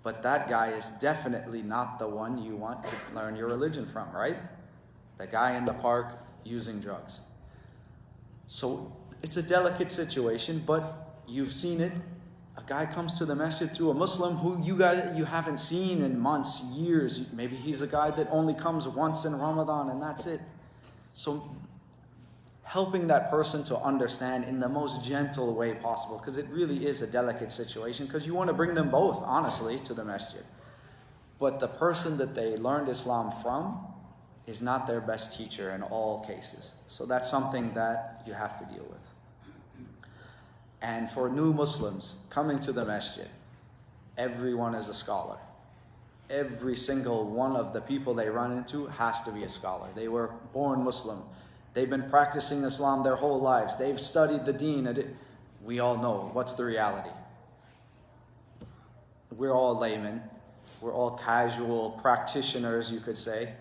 but that guy is definitely not the one you want to learn your religion from, right? The guy in the park using drugs. So it's a delicate situation, but you've seen it. A guy comes to the masjid through a Muslim who you haven't seen in months, years. Maybe he's a guy that only comes once in Ramadan and that's it. So helping that person to understand in the most gentle way possible, because it really is a delicate situation, because you want to bring them both, honestly, to the masjid. But the person that they learned Islam from is not their best teacher in all cases. So that's something that you have to deal with. And for new Muslims coming to the masjid, everyone is a scholar. Every single one of the people they run into has to be a scholar. They were born Muslim. They've been practicing Islam their whole lives. They've studied the deen. We all know what's the reality. We're all laymen. We're all casual practitioners, you could say.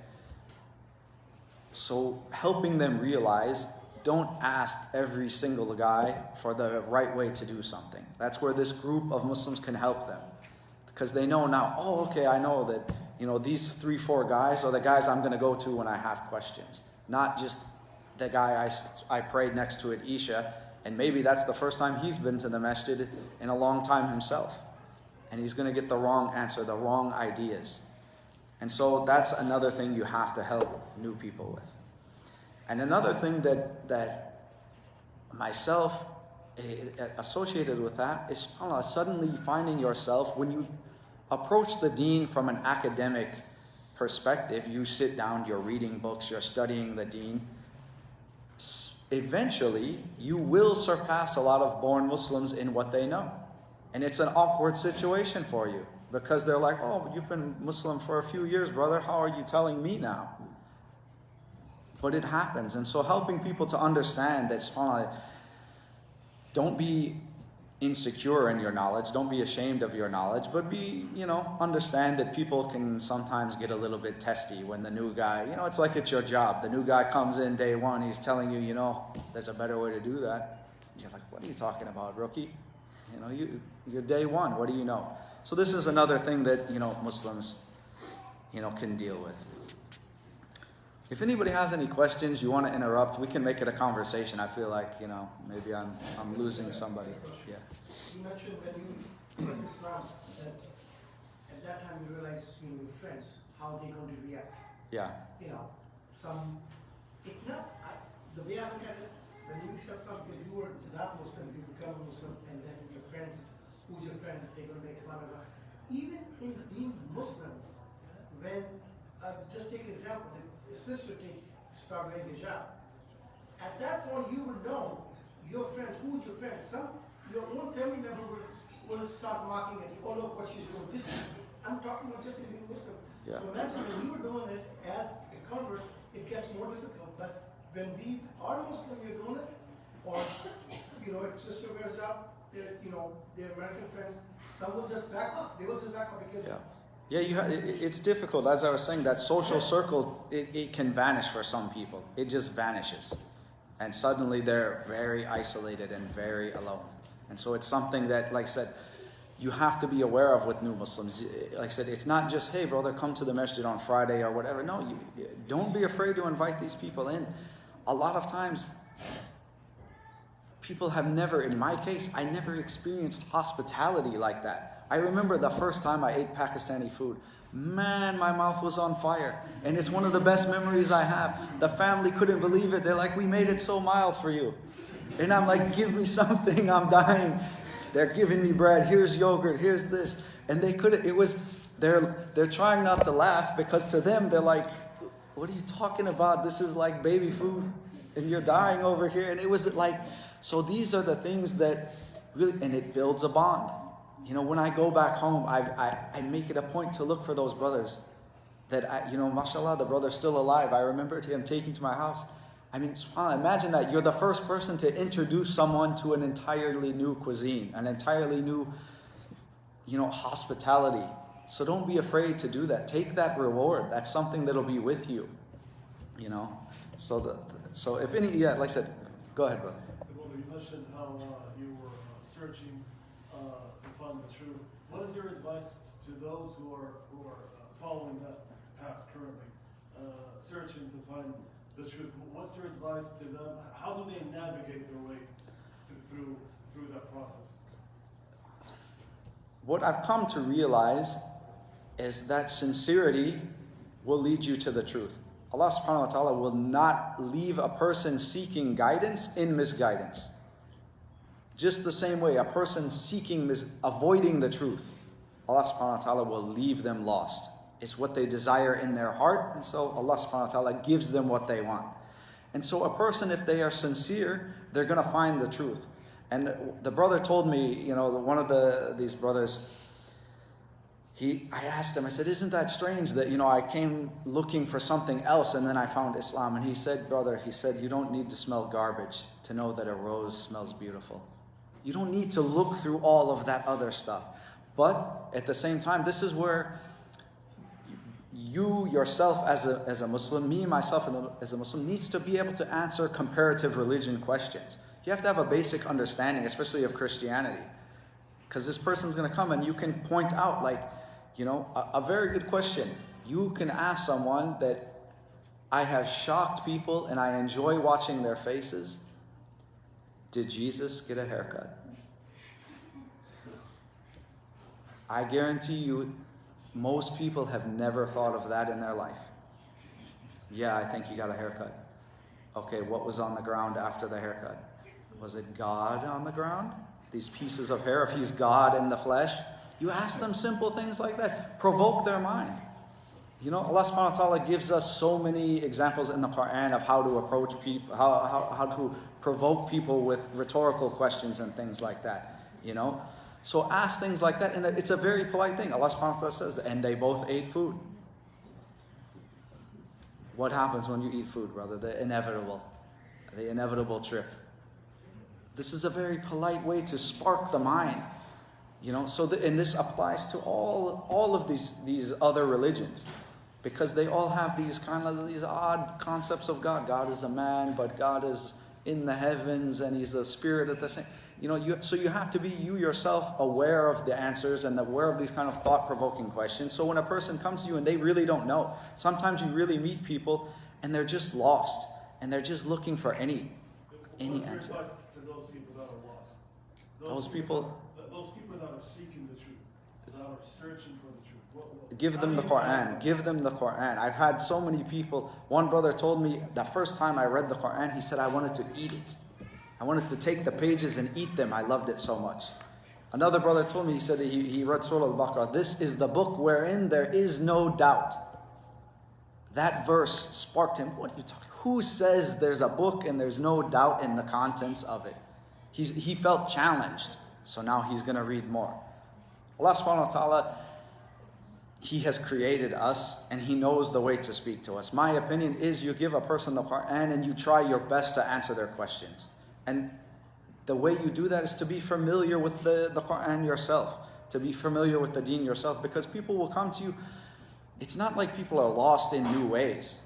So helping them realize, don't ask every single guy for the right way to do something. That's where this group of Muslims can help them. Because they know now, oh, okay, I know that, these 3-4 guys are the guys I'm going to go to when I have questions. Not just the guy I prayed next to at Isha, and maybe that's the first time he's been to the masjid in a long time himself. And he's going to get the wrong answer, the wrong ideas. And so that's another thing you have to help new people with. And another thing that myself associated with that is suddenly finding yourself, when you approach the deen from an academic perspective, you sit down, you're reading books, you're studying the deen, eventually you will surpass a lot of born Muslims in what they know. And it's an awkward situation for you, because they're like, oh, you've been Muslim for a few years, brother, how are you telling me now? But it happens. And so helping people to understand that, subhanAllah, don't be insecure in your knowledge, don't be ashamed of your knowledge, but understand that people can sometimes get a little bit testy when the new guy, it's like it's your job. The new guy comes in day one, he's telling you, there's a better way to do that. You're like, what are you talking about, rookie? You're day one, what do you know? So this is another thing that, Muslims, can deal with. If anybody has any questions, you want to interrupt, we can make it a conversation. I feel like, maybe I'm losing somebody. Yeah. You mentioned when you studied Islam that at that time you realized, your friends, how they're going to react. Yeah. The way I look at it, when you accept Islam, because you were not Muslim, you become a Muslim, and then your friends, who's your friend, they're going to make fun of it. Even in being Muslims, when, just take an example, if sister start wearing hijab, at that point you would know your friends, who's your friends, your own family member will start mocking at you, oh look what she's doing. I'm talking about just in being Muslim. Yeah. So imagine when you were doing it as a convert, it gets more difficult. But when we are Muslim, you're doing it, or if sister wears hijab, their American friends, some will just back off. They will just back off because Yeah, it's difficult. As I was saying, that social circle, it can vanish for some people. It just vanishes. And suddenly they're very isolated and very alone. And so it's something that, like I said, you have to be aware of with new Muslims. Like I said, it's not just, hey brother, come to the masjid on Friday or whatever. No, don't be afraid to invite these people in. A lot of times, people have never, in my case, I never experienced hospitality like that. I remember the first time I ate Pakistani food. Man, my mouth was on fire. And it's one of the best memories I have. The family couldn't believe it. They're like, we made it so mild for you. And I'm like, give me something, I'm dying. They're giving me bread, here's yogurt, here's this. And they couldn't, they're trying not to laugh because to them, they're like, what are you talking about? This is like baby food and you're dying over here. And it was like, so these are the things that really, and it builds a bond. You know, when I go back home, I make it a point to look for those brothers that, mashallah, the brother's still alive. I remember him taking to my house. I mean, subhanAllah, imagine that you're the first person to introduce someone to an entirely new cuisine, an entirely new, hospitality. So don't be afraid to do that. Take that reward. That's something that'll be with you, So if any, like I said, go ahead, brother. Well, you mentioned how you were searching to find the truth. What is your advice to those who are following that path currently, searching to find the truth? What's your advice to them? How do they navigate their way through that process? What I've come to realize is that sincerity will lead you to the truth. Allah subhanahu wa ta'ala will not leave a person seeking guidance in misguidance. Just the same way a person avoiding the truth, Allah subhanahu wa ta'ala will leave them lost. It's what they desire in their heart, and so Allah subhanahu wa ta'ala gives them what they want. And so a person, if they are sincere, they're going to find the truth. And the brother told me, one of these brothers, I asked him, I said, isn't that strange that, I came looking for something else and then I found Islam? And he said, brother, you don't need to smell garbage to know that a rose smells beautiful. You don't need to look through all of that other stuff. But at the same time, this is where you yourself as a Muslim, me myself as a Muslim, needs to be able to answer comparative religion questions. You have to have a basic understanding, especially of Christianity. Because this person's going to come and you can point out a very good question. You can ask someone that I have shocked people and I enjoy watching their faces. Did Jesus get a haircut? I guarantee you, most people have never thought of that in their life. Yeah, I think he got a haircut. Okay, what was on the ground after the haircut? Was it God on the ground? These pieces of hair, if he's God in the flesh? You ask them simple things like that. Provoke their mind. Allah subhanahu wa ta'ala gives us so many examples in the Quran of how to approach people, how to provoke people with rhetorical questions and things like that. So ask things like that, and it's a very polite thing. Allah subhanahu wa ta'ala says that, and they both ate food. What happens when you eat food, brother? The inevitable trip. This is a very polite way to spark the mind. And this applies to all of these other religions, because they all have these odd concepts of God. God is a man, but God is in the heavens, and He's the Spirit at the same. So you have to be you yourself aware of the answers and aware of these kind of thought-provoking questions. So when a person comes to you and they really don't know, sometimes you really meet people and they're just lost and they're just looking for any answer. To those people that are lost, Those people that are seeking the truth, that are searching for the truth. Give them the Quran. Give them the Quran. I've had so many people. One brother told me the first time I read the Quran, he said, I wanted to eat it. I wanted to take the pages and eat them. I loved it so much. Another brother told me, he said he read Surah Al-Baqarah. This is the book wherein there is no doubt. That verse sparked him. What are you talking? Who says there's a book and there's no doubt in the contents of it? He felt challenged. So now he's going to read more. Allah subhanahu wa ta'ala, He has created us and He knows the way to speak to us. My opinion is you give a person the Quran and you try your best to answer their questions. And the way you do that is to be familiar with the Quran yourself. to be familiar with the deen yourself, because people will come to you. It's not like people are lost in new ways.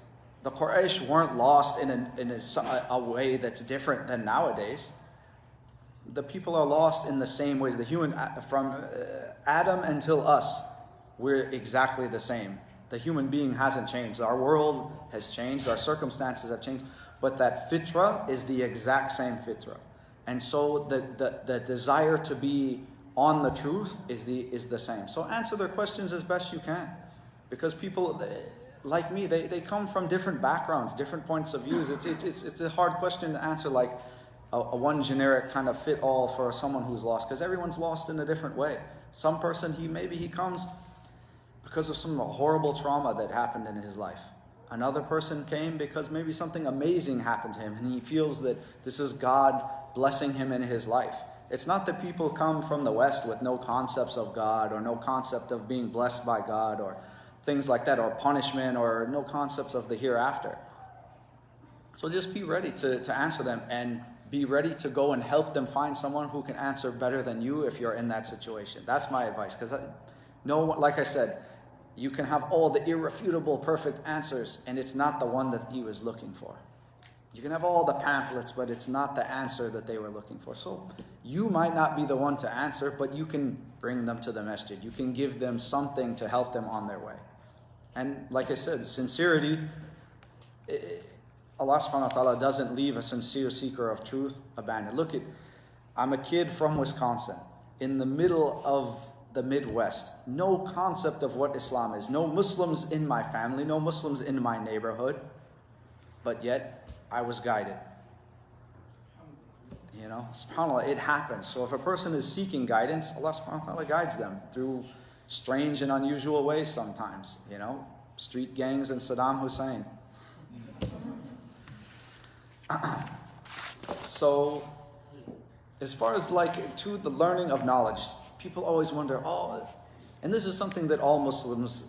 The Quraysh weren't lost in a way that's different than nowadays. The people are lost in the same ways. The human, from Adam until us, we're exactly the same. The human being hasn't changed. Our world has changed. Our circumstances have changed. But that fitrah is the exact same fitrah. And so the desire to be on the truth is the same. So answer their questions as best you can. Because people like me, they come from different backgrounds, different points of views. It's a hard question to answer like a one generic kind of fit all for someone who's lost, because everyone's lost in a different way. Some person, he comes because of some horrible trauma that happened in his life. Another person came because maybe something amazing happened to him and he feels that this is God blessing him in his life. It's not that people come from the West with no concepts of God or no concept of being blessed by God or things like that, or punishment, or no concepts of the hereafter. So just be ready to answer them, and be ready to go and help them find someone who can answer better than you if you're in that situation. That's my advice. Because like I said, you can have all the irrefutable perfect answers, and it's not the one that he was looking for. You can have all the pamphlets, but it's not the answer that they were looking for. So you might not be the one to answer, but you can bring them to the masjid. You can give them something to help them on their way. And like I said, sincerity, Allah subhanahu wa ta'ala doesn't leave a sincere seeker of truth abandoned. Look, I'm a kid from Wisconsin, in the middle of the Midwest. No concept of what Islam is. No Muslims in my family, no Muslims in my neighborhood. But yet, I was guided. You know, subhanAllah, it happens. So if a person is seeking guidance, Allah subhanahu wa ta'ala guides them through strange and unusual ways sometimes. You know, street gangs and Saddam Hussein. So, as far as to the learning of knowledge, people always wonder, and this is something that all Muslims,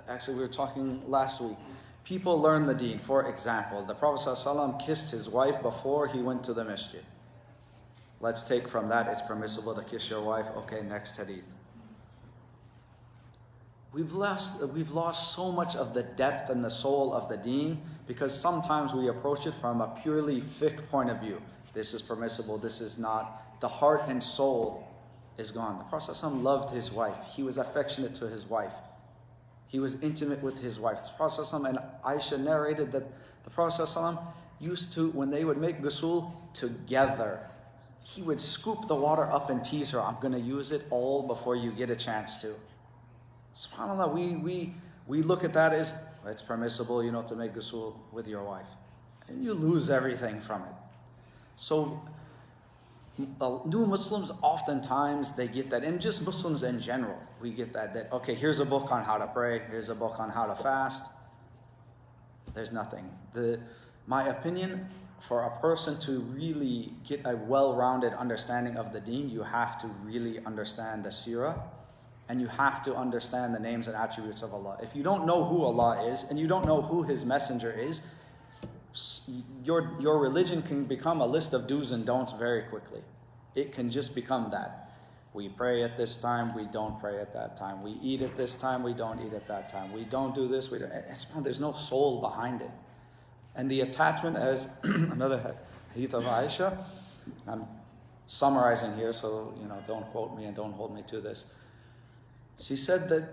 actually we were talking last week, people learn the deen. For example, the Prophet ﷺ kissed his wife before he went to the masjid. Let's take from that, it's permissible to kiss your wife. Okay, next hadith. We've lost so much of the depth and the soul of the deen because sometimes we approach it from a purely fiqh point of view. This is permissible, this is not. The heart and soul is gone. The Prophet ﷺ loved his wife. He was affectionate to his wife. He was intimate with his wife. The Prophet ﷺ and Aisha narrated that the Prophet ﷺ used to, when they would make ghusl together, he would scoop the water up and tease her. I'm going to use it all before you get a chance to. SubhanAllah, we look at that as, it's permissible, to make ghusl with your wife. And you lose everything from it. So, new Muslims, oftentimes, they get that. And just Muslims in general, we get that, okay, here's a book on how to pray, here's a book on how to fast. There's nothing. My opinion, for a person to really get a well-rounded understanding of the deen, you have to really understand the seerah. And you have to understand the names and attributes of Allah. If you don't know who Allah is, and you don't know who His messenger is, your religion can become a list of do's and don'ts very quickly. It can just become that. We pray at this time, we don't pray at that time. We eat at this time, we don't eat at that time. We don't do this, there's no soul behind it. And the attachment, as another hadith of Aisha, I'm summarizing here, so don't quote me and don't hold me to this. She said that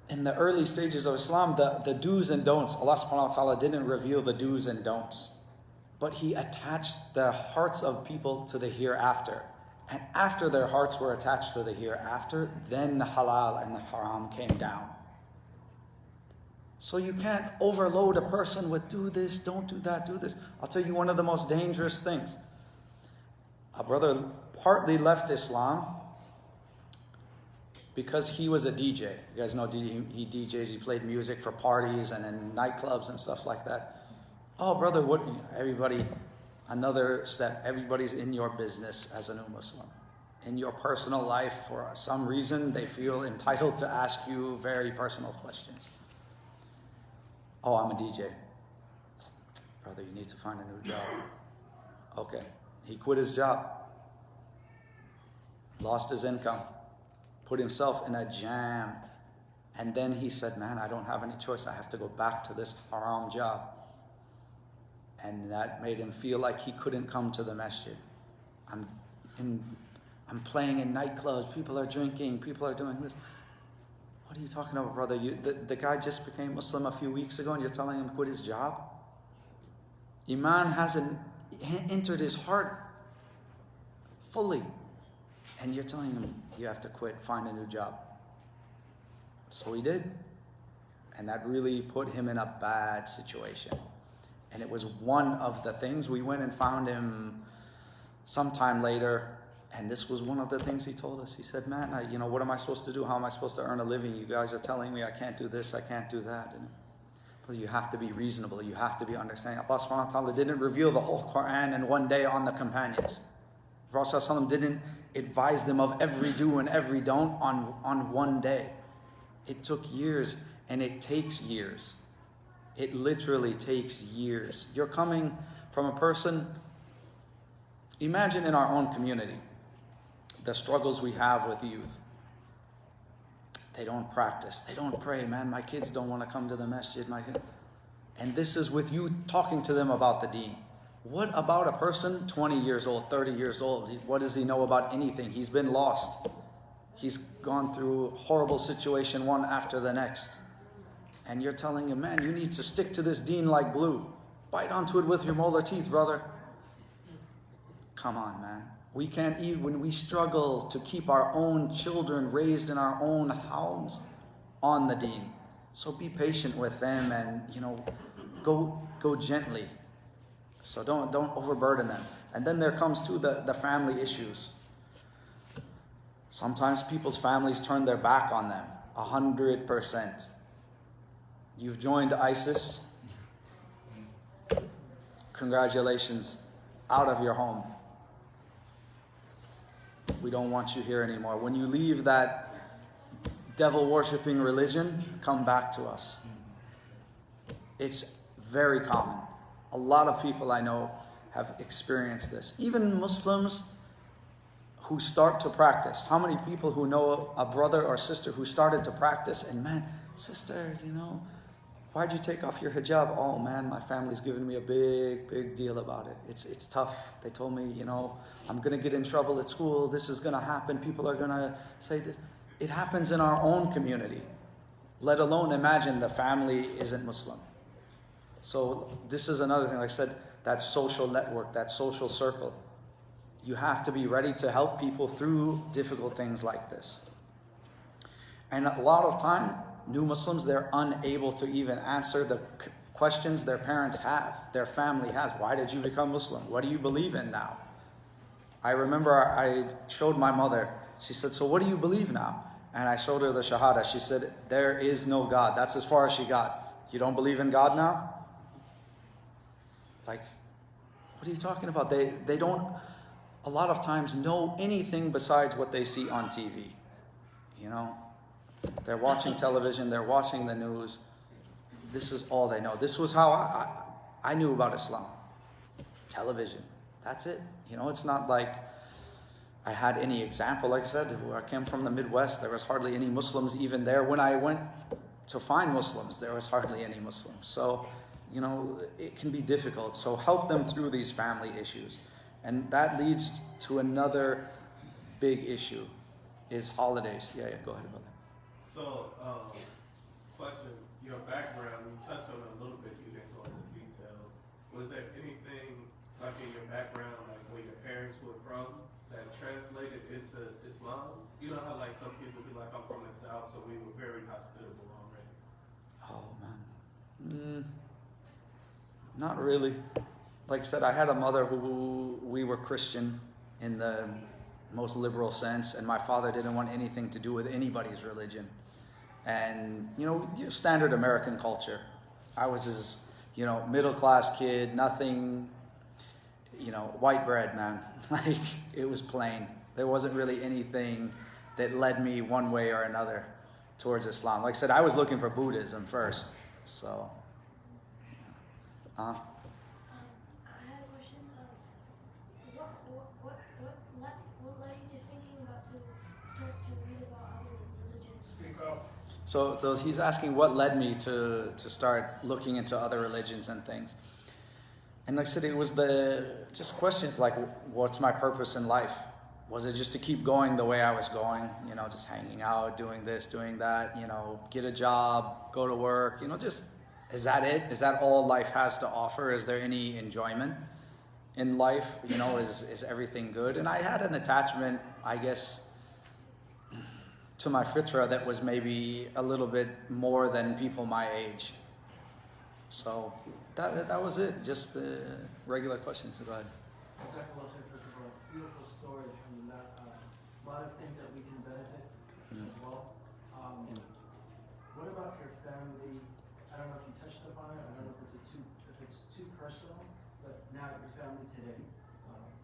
in the early stages of Islam, the do's and don'ts, Allah subhanahu wa ta'ala didn't reveal the do's and don'ts, but He attached the hearts of people to the hereafter. And after their hearts were attached to the hereafter, then the halal and the haram came down. So you can't overload a person with do this, don't do that, do this. I'll tell you one of the most dangerous things. A brother partly left Islam because he was a DJ. You guys know he DJs, he played music for parties and in nightclubs and stuff like that. Oh, brother, another step. Everybody's in your business as a new Muslim. In your personal life, for some reason, they feel entitled to ask you very personal questions. Oh, I'm a DJ. Brother, you need to find a new job. Okay. He quit his job. Lost his income. put himself in a jam. And then he said, man, I don't have any choice. I have to go back to this haram job. And that made him feel like he couldn't come to the masjid. I'm playing in nightclubs. People are drinking. People are doing this. What are you talking about, brother? The guy just became Muslim a few weeks ago and you're telling him to quit his job? Iman hasn't entered his heart fully. And you're telling him you have to quit, find a new job. So he did. And that really put him in a bad situation. And it was one of the things. We went and found him sometime later. And this was one of the things he told us. He said, man, what am I supposed to do? How am I supposed to earn a living? You guys are telling me I can't do this, I can't do that. But you have to be reasonable. You have to be understanding. Allah subhanahu wa ta'ala didn't reveal the whole Quran in one day on the companions. The Prophet ﷺ didn't advise them of every do and every don't on one day. It took years, and it takes years. It literally takes years. You're coming from a person, imagine in our own community, the struggles we have with youth. They don't practice. They don't pray. Man, my kids don't want to come to the masjid. And this is with you talking to them about the deen. What about a person 20 years old, 30 years old? What does he know about anything? He's been lost. He's gone through a horrible situation one after the next. And you're telling him, man, you need to stick to this deen like glue. Bite onto it with your molar teeth, brother. Come on, man. We can't even, we struggle to keep our own children raised in our own homes on the deen. So be patient with them and, go gently. So don't overburden them. And then there comes to the family issues. Sometimes people's families turn their back on them, 100%. You've joined ISIS. Congratulations, out of your home. We don't want you here anymore. When you leave that devil-worshipping religion, come back to us. It's very common. A lot of people I know have experienced this. Even Muslims who start to practice. How many people who know a brother or sister who started to practice and, man, sister, why'd you take off your hijab? Oh man, my family's given me a big deal about it. It's tough. They told me, I'm going to get in trouble at school. This is going to happen. People are going to say this. It happens in our own community. Let alone imagine the family isn't Muslim. So this is another thing. Like I said, that social network, that social circle. You have to be ready to help people through difficult things like this. And a lot of time, new Muslims, they're unable to even answer the questions their parents have, their family has. Why did you become Muslim? What do you believe in now? I remember I showed my mother. She said, so what do you believe now? And I showed her the Shahada. She said, there is no God. That's as far as she got. You don't believe in God now? Like, what are you talking about? They don't, a lot of times, know anything besides what they see on TV. They're watching television, they're watching the news. This is all they know. This was how I knew about Islam. Television. That's it. It's not like I had any example. Like I said, I came from the Midwest. There was hardly any Muslims even there. When I went to find Muslims, there was hardly any Muslims. So, it can be difficult. So help them through these family issues. And that leads to another big issue, is holidays. Yeah, go ahead about that. So, question, your background, you touched on it a little bit, you didn't go into detail. Was there anything, like in your background, like where your parents were from, that translated into Islam? You know how like some people be like, I'm from the South, so we were very hospitable already. Oh, man. Not really. Like I said, I had a mother who we were Christian in the most liberal sense, and my father didn't want anything to do with anybody's religion. And, standard American culture. I was this, middle-class kid, nothing, white bread, man. Like, it was plain. There wasn't really anything that led me one way or another towards Islam. Like I said, I was looking for Buddhism first, so. I have a question. What led you to thinking about to start to read about So he's asking what led me to start looking into other religions and things. And like I said, it was just questions like, what's my purpose in life? Was it just to keep going the way I was going? You know, just hanging out, doing this, doing that, you know, get a job, go to work, you know, just, is that it? Is that all life has to offer? Is there any enjoyment in life? You know, is everything good? And I had an attachment, I guess, to my fitra that was maybe a little bit more than people my age. So that was it, just the regular questions. Go ahead. First of all, beautiful story. A lot of things that we can benefit as well. What about your family? I don't know if you touched upon it. I don't know if it's too personal, but now your family today,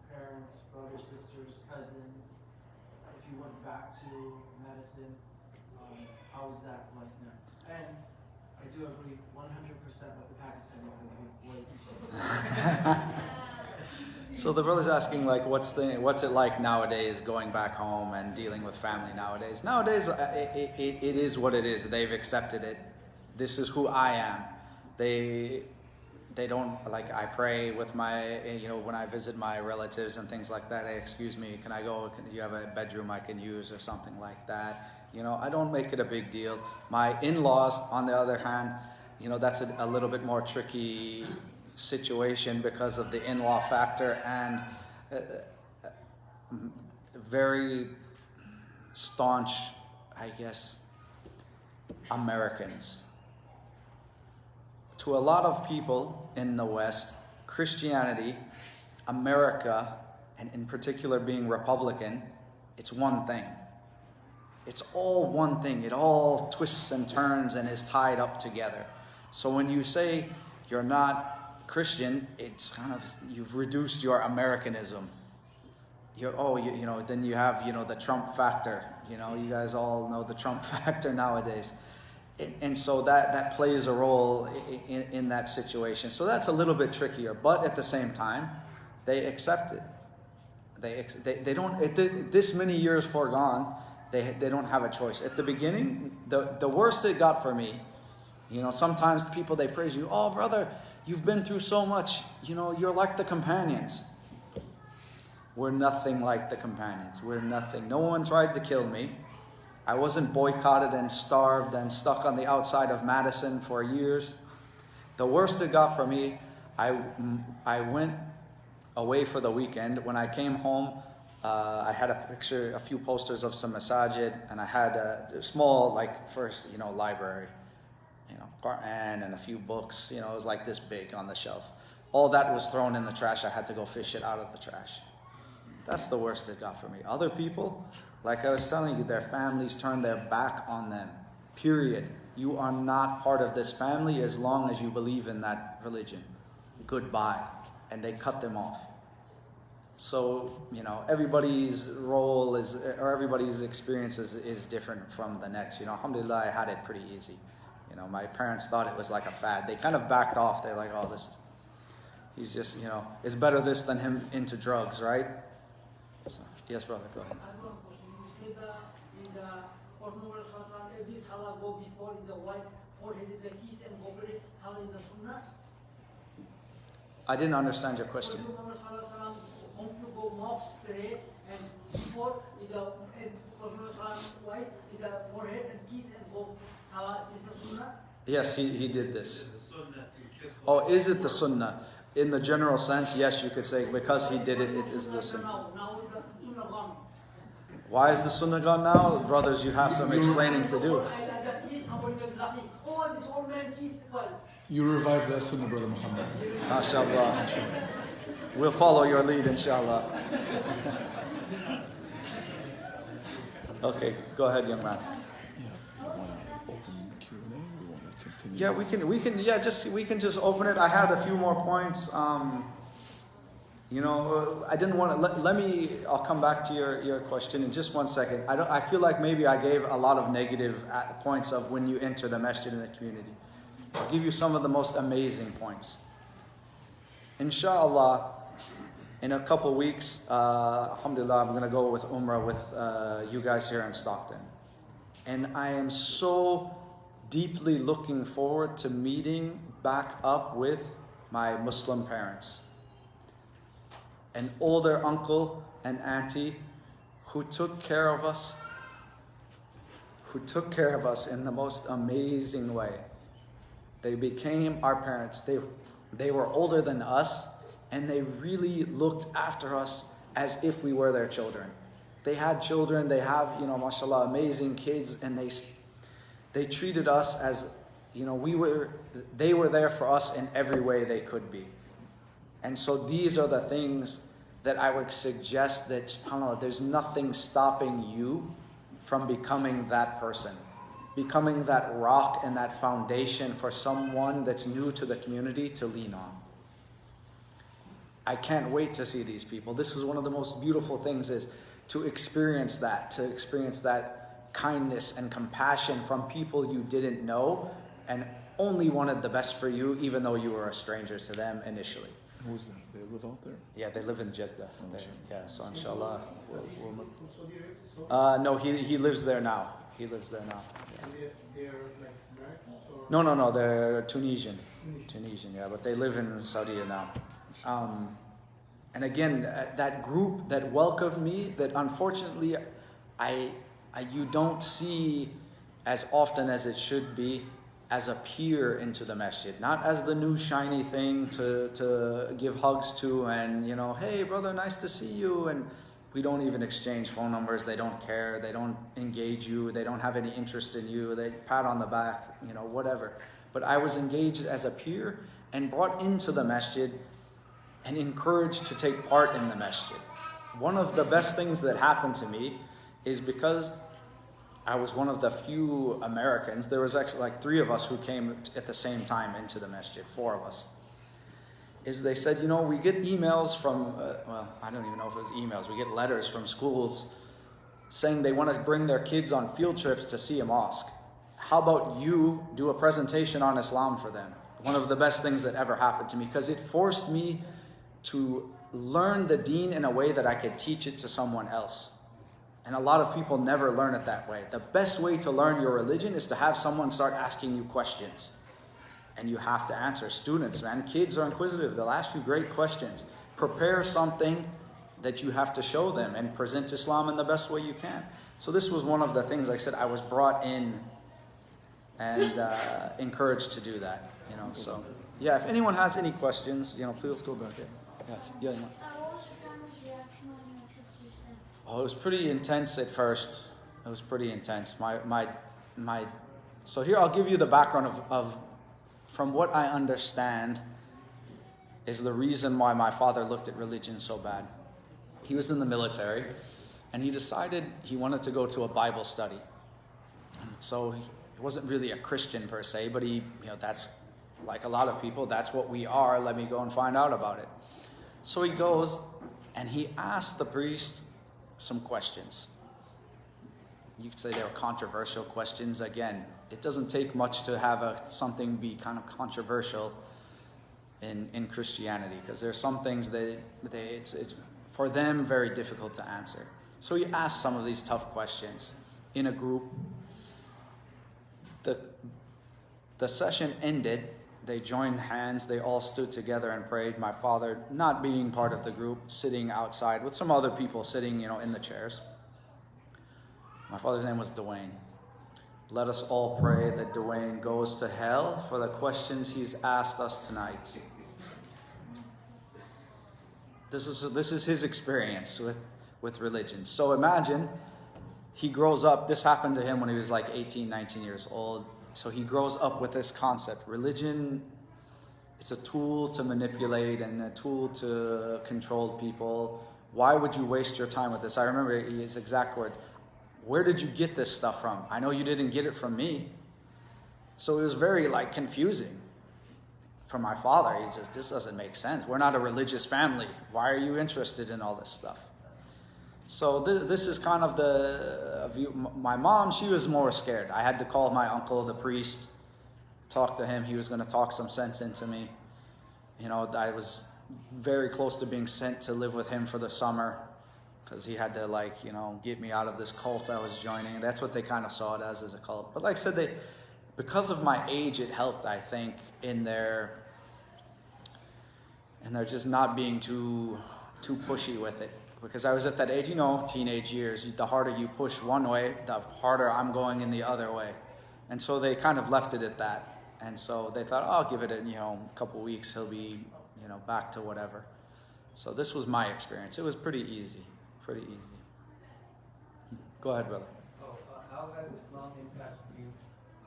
parents, brothers, sisters, cousins. If you went back to medicine, how is that like now? And I do agree 100% with the Pakistani thing. So the brother's asking, like, what's it like nowadays going back home and dealing with family nowadays? Nowadays, it is what it is. They've accepted it. This is who I am. They don't, like, I pray with my, you know, when I visit my relatives and things like that, hey, excuse me, can I go? Do you have a bedroom I can use or something like that? You know, I don't make it a big deal. My in-laws, on the other hand, you know, that's a little bit more tricky situation because of the in-law factor and very staunch, I guess, Americans. To a lot of people in the West, Christianity, America, and in particular being Republican, it's one thing. It's all one thing. It all twists and turns and is tied up together. So when you say you're not Christian, it's kind of, you've reduced your Americanism. You know, then you have, you know, the Trump factor. You know, you guys all know the Trump factor nowadays. And so that plays a role in that situation. So that's a little bit trickier. But at the same time, they accept it. They don't, this many years foregone, they don't have a choice. At the beginning, the worst it got for me, you know, sometimes people, they praise you, oh brother, you've been through so much, you know, you're like the companions. We're nothing like the companions. We're nothing. No one tried to kill me. I wasn't boycotted and starved and stuck on the outside of Madison for years. The worst it got for me, I went away for the weekend. When I came home, I had a few posters of some masajid, and I had a small, like, first, you know, library, you know, Quran and a few books, you know, it was like this big on the shelf. All that was thrown in the trash. I had to go fish it out of the trash. That's the worst it got for me. Other people, like I was telling you, their families turned their back on them. Period. You are not part of this family as long as you believe in that religion. Goodbye. And they cut them off. So, you know, everybody's role is, or everybody's experience is different from the next. You know, alhamdulillah, I had it pretty easy. You know, my parents thought it was like a fad. They kind of backed off. They're like, oh, he's just, you know, it's better this than him into drugs, right? So, yes, brother, go ahead. I have one question. You say that in the Prophet every salah go before in the white forehead, the kiss and go for it, salah in the sunnah? I didn't understand your question. Prophet want to go mosque pray and before in the Prophet wife in the forehead and kiss and go salah is the sunnah? Yes, he did this. Oh, is it the sunnah? In the general sense, yes, you could say because he did it, it is the sunnah. Now is the sunnah gone. Why is the sunnah gone now? Brothers, you have some explaining to do. I just see somebody laughing. Oh, this old man kissed wife. You revived that sunnah, Brother Muhammad. MashaAllah. We'll follow your lead, inshallah. Okay, go ahead, young man. Yeah, we can just open it. I had a few more points. You know, I didn't want to, I'll come back to your question in just 1 second. I feel like maybe I gave a lot of negative points of when you enter the masjid in the community. I'll give you some of the most amazing points. Inshallah, in a couple weeks, alhamdulillah, I'm going to go with Umrah with you guys here in Stockton. And I am so deeply looking forward to meeting back up with my Muslim parents. An older uncle and auntie who took care of us in the most amazing way. They became our parents. They were older than us, and they really looked after us as if we were their children. They had children, they have, mashallah, amazing kids, and they treated us as, they were there for us in every way they could be. And so these are the things that I would suggest that, subhanAllah, there's nothing stopping you from becoming that person, becoming that rock and that foundation for someone that's new to the community to lean on. I can't wait to see these people. This is one of the most beautiful things, is to experience that kindness and compassion from people you didn't know and only wanted the best for you, even though you were a stranger to them initially. Who's that? They live out there? Yeah, they live in Jeddah. Yeah, so inshallah. So No, he lives there now. He lives there now. and they're like Americans or? No, they're Tunisian, yeah, but they live in Saudi now. And again, that group that welcomed me, that unfortunately you don't see as often as it should be, as a peer into the masjid, not as the new shiny thing to give hugs to and, hey brother, nice to see you, and we don't even exchange phone numbers. They don't care, they don't engage you, they don't have any interest in you, they pat on the back, whatever. But I was engaged as a peer and brought into the masjid and encouraged to take part in the masjid. One of the best things that happened to me is because I was one of the few Americans. There was actually like 3 of us who came at the same time into the masjid, 4 of us. Is they said, we get emails from, I don't even know if it was emails, we get letters from schools saying they want to bring their kids on field trips to see a mosque. How about you do a presentation on Islam for them? One of the best things that ever happened to me, because it forced me to learn the deen in a way that I could teach it to someone else. And a lot of people never learn it that way. The best way to learn your religion is to have someone start asking you questions. And you have to answer. Students, man, kids are inquisitive. They'll ask you great questions. Prepare something that you have to show them and present Islam in the best way you can. So this was one of the things, like I said, I was brought in and encouraged to do that. So yeah, if anyone has any questions, please. Let's go back. Yeah. What was your family's reaction when you accepted Islam? Oh, it was pretty intense at first. It was pretty intense. So here I'll give you the background of from what I understand is the reason why my father looked at religion so bad. He was in the military and he decided he wanted to go to a Bible study. So he wasn't really a Christian per se, but that's like a lot of people, that's what we are. Let me go and find out about it. So he goes and he asked the priest some questions. You could say they were controversial questions. Again, it doesn't take much to have something be kind of controversial in Christianity, because there's some things that it's for them very difficult to answer. So he asked some of these tough questions in a group. The session ended. They joined hands, they all stood together and prayed. My father, not being part of the group, sitting outside with some other people sitting, in the chairs. My father's name was Dwayne. Let us all pray that Dwayne goes to hell for the questions he's asked us tonight. This is his experience with religion. So imagine he grows up, this happened to him when he was like 18, 19 years old. So he grows up with this concept. Religion, it's a tool to manipulate and a tool to control people. Why would you waste your time with this? I remember his exact words. Where did you get this stuff from? I know you didn't get it from me. So it was very confusing for my father. He's just, this doesn't make sense. We're not a religious family. Why are you interested in all this stuff? So this is kind of the view. My mom, she was more scared. I had to call my uncle, the priest, talk to him. He was going to talk some sense into me. I was very close to being sent to live with him for the summer. because he had to, like, you know, get me out of this cult I was joining. That's what they kind of saw it as a cult. But like I said, because of my age, it helped, I think, in their just not being too pushy with it. Because I was at that age, you know, teenage years, the harder you push one way, the harder I'm going in the other way. And so they kind of left it at that. And so they thought, oh, I'll give it a, you know, a couple weeks, he'll be, you know, back to whatever. So this was my experience. It was pretty easy. Pretty easy. Go ahead, brother. How has Islam impacted you?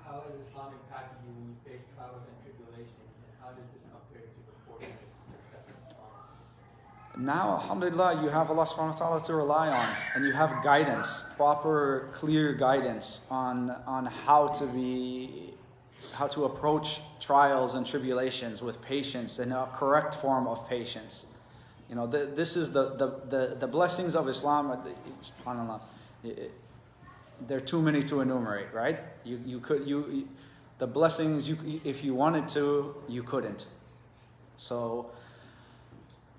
How has Islam impacted you when you face trials and tribulations? And how does this compare to before you accepted Islam? Now, alhamdulillah, you have Allah subhanahu wa ta'ala to rely on, and you have guidance, proper, clear guidance on how to approach trials and tribulations with patience and a correct form of patience. You know, this is the blessings of Islam. SubhanAllah, they're too many to enumerate, right? The blessings, if you wanted to, you couldn't. So,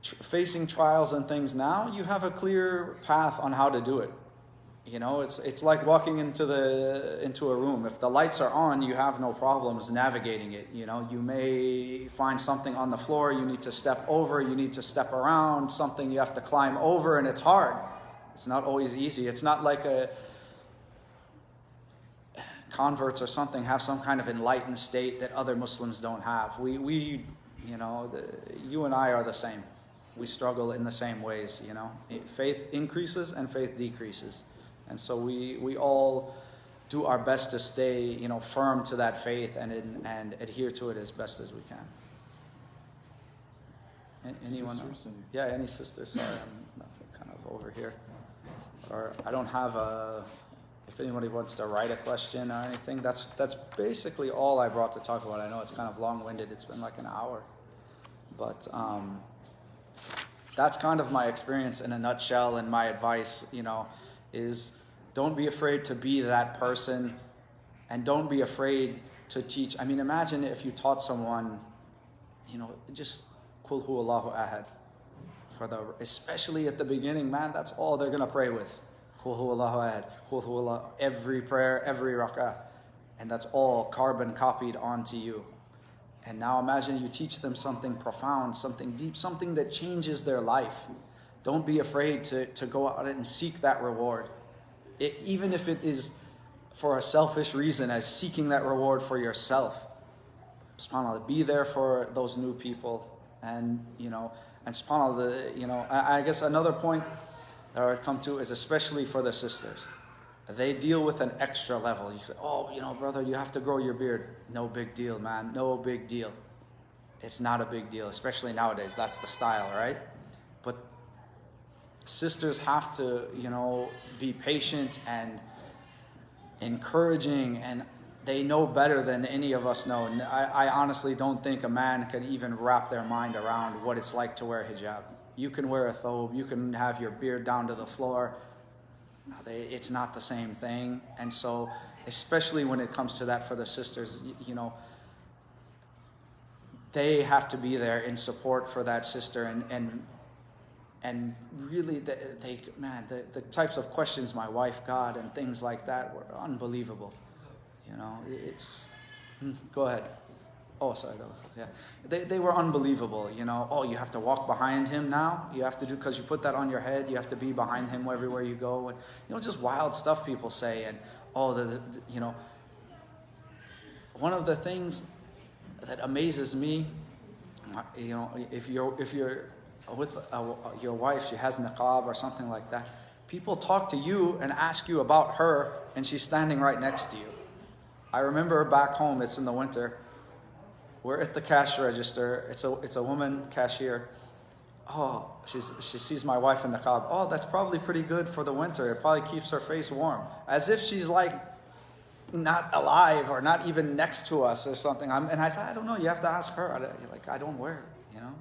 facing trials and things now, you have a clear path on how to do it. You know, it's like walking into a room. If the lights are on, you have no problems navigating it. You know, you may find something on the floor you need to step over, you need to step around, something you have to climb over, and it's hard. It's not always easy. It's not like converts or something have some kind of enlightened state that other Muslims don't have. We you know, you and I are the same. We struggle in the same ways, you know. Faith increases and faith decreases. And so we all do our best to stay, you know, firm to that faith and adhere to it as best as we can. Anyone else? Yeah, any sisters? Sorry, I'm kind of over here. Or I don't have if anybody wants to write a question or anything, that's basically all I brought to talk about. I know it's kind of long-winded. It's been like an hour. But that's kind of my experience in a nutshell, and my advice, you know, is don't be afraid to be that person, and don't be afraid to teach. I mean, imagine if you taught someone, you know, just Qul huwallahu ahad, especially at the beginning, man, that's all they're going to pray with. Qul huwallahu ahad, Qul huwallahu, every prayer, every rak'ah, and that's all carbon copied onto you. And now imagine you teach them something profound, something deep, something that changes their life. Don't be afraid to go out and seek that reward. Even if it is for a selfish reason, as seeking that reward for yourself. SubhanAllah, be there for those new people. And, you know, and SubhanAllah, you know, I guess another point that I would come to is especially for the sisters. They deal with an extra level. You say, oh, you know, brother, you have to grow your beard. No big deal, man. No big deal. It's not a big deal, especially nowadays. That's the style, right? But sisters have to, you know, be patient and encouraging, and they know better than any of us know. And I honestly don't think a man can even wrap their mind around what it's like to wear hijab. You can wear a thobe, you can have your beard down to the floor. It's not the same thing. And so, especially when it comes to that for the sisters, you know, they have to be there in support for that sister, and really, the types of questions my wife got and things like that were unbelievable. You know, go ahead. Oh, sorry, that was, yeah. They were unbelievable, you know. Oh, you have to walk behind him now? You have to do, because you put that on your head, you have to be behind him everywhere you go. And, you know, just wild stuff people say. And, you know, one of the things that amazes me, you know, if you're with your wife, she has niqab or something like that, people talk to you and ask you about her, and she's standing right next to you. I remember back home, it's in the winter, we're at the cash register, it's a woman cashier. Oh, she sees my wife in the niqab. Oh, that's probably pretty good for the winter. It probably keeps her face warm. As if she's like not alive or not even next to us or something. And I said, I don't know, you have to ask her. I don't wear it, you know.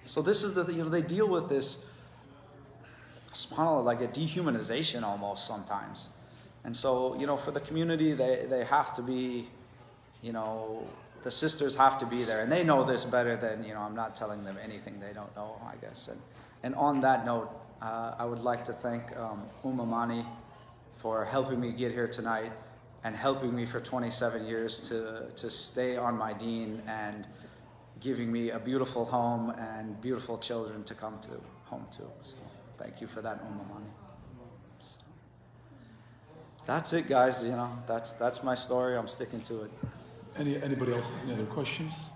So this is you know, they deal with this, subhanAllah, like a dehumanization almost sometimes. And so, you know, for the community, they have to be, you know, the sisters have to be there. And they know this better than, you know, I'm not telling them anything they don't know, I guess. And on that note, I would like to thank Mani for helping me get here tonight and helping me for 27 years to stay on my deen and giving me a beautiful home and beautiful children to come to home to. So thank you for that, Mani. So, that's it, guys. You know, that's my story. I'm sticking to it. Anybody else have any other questions?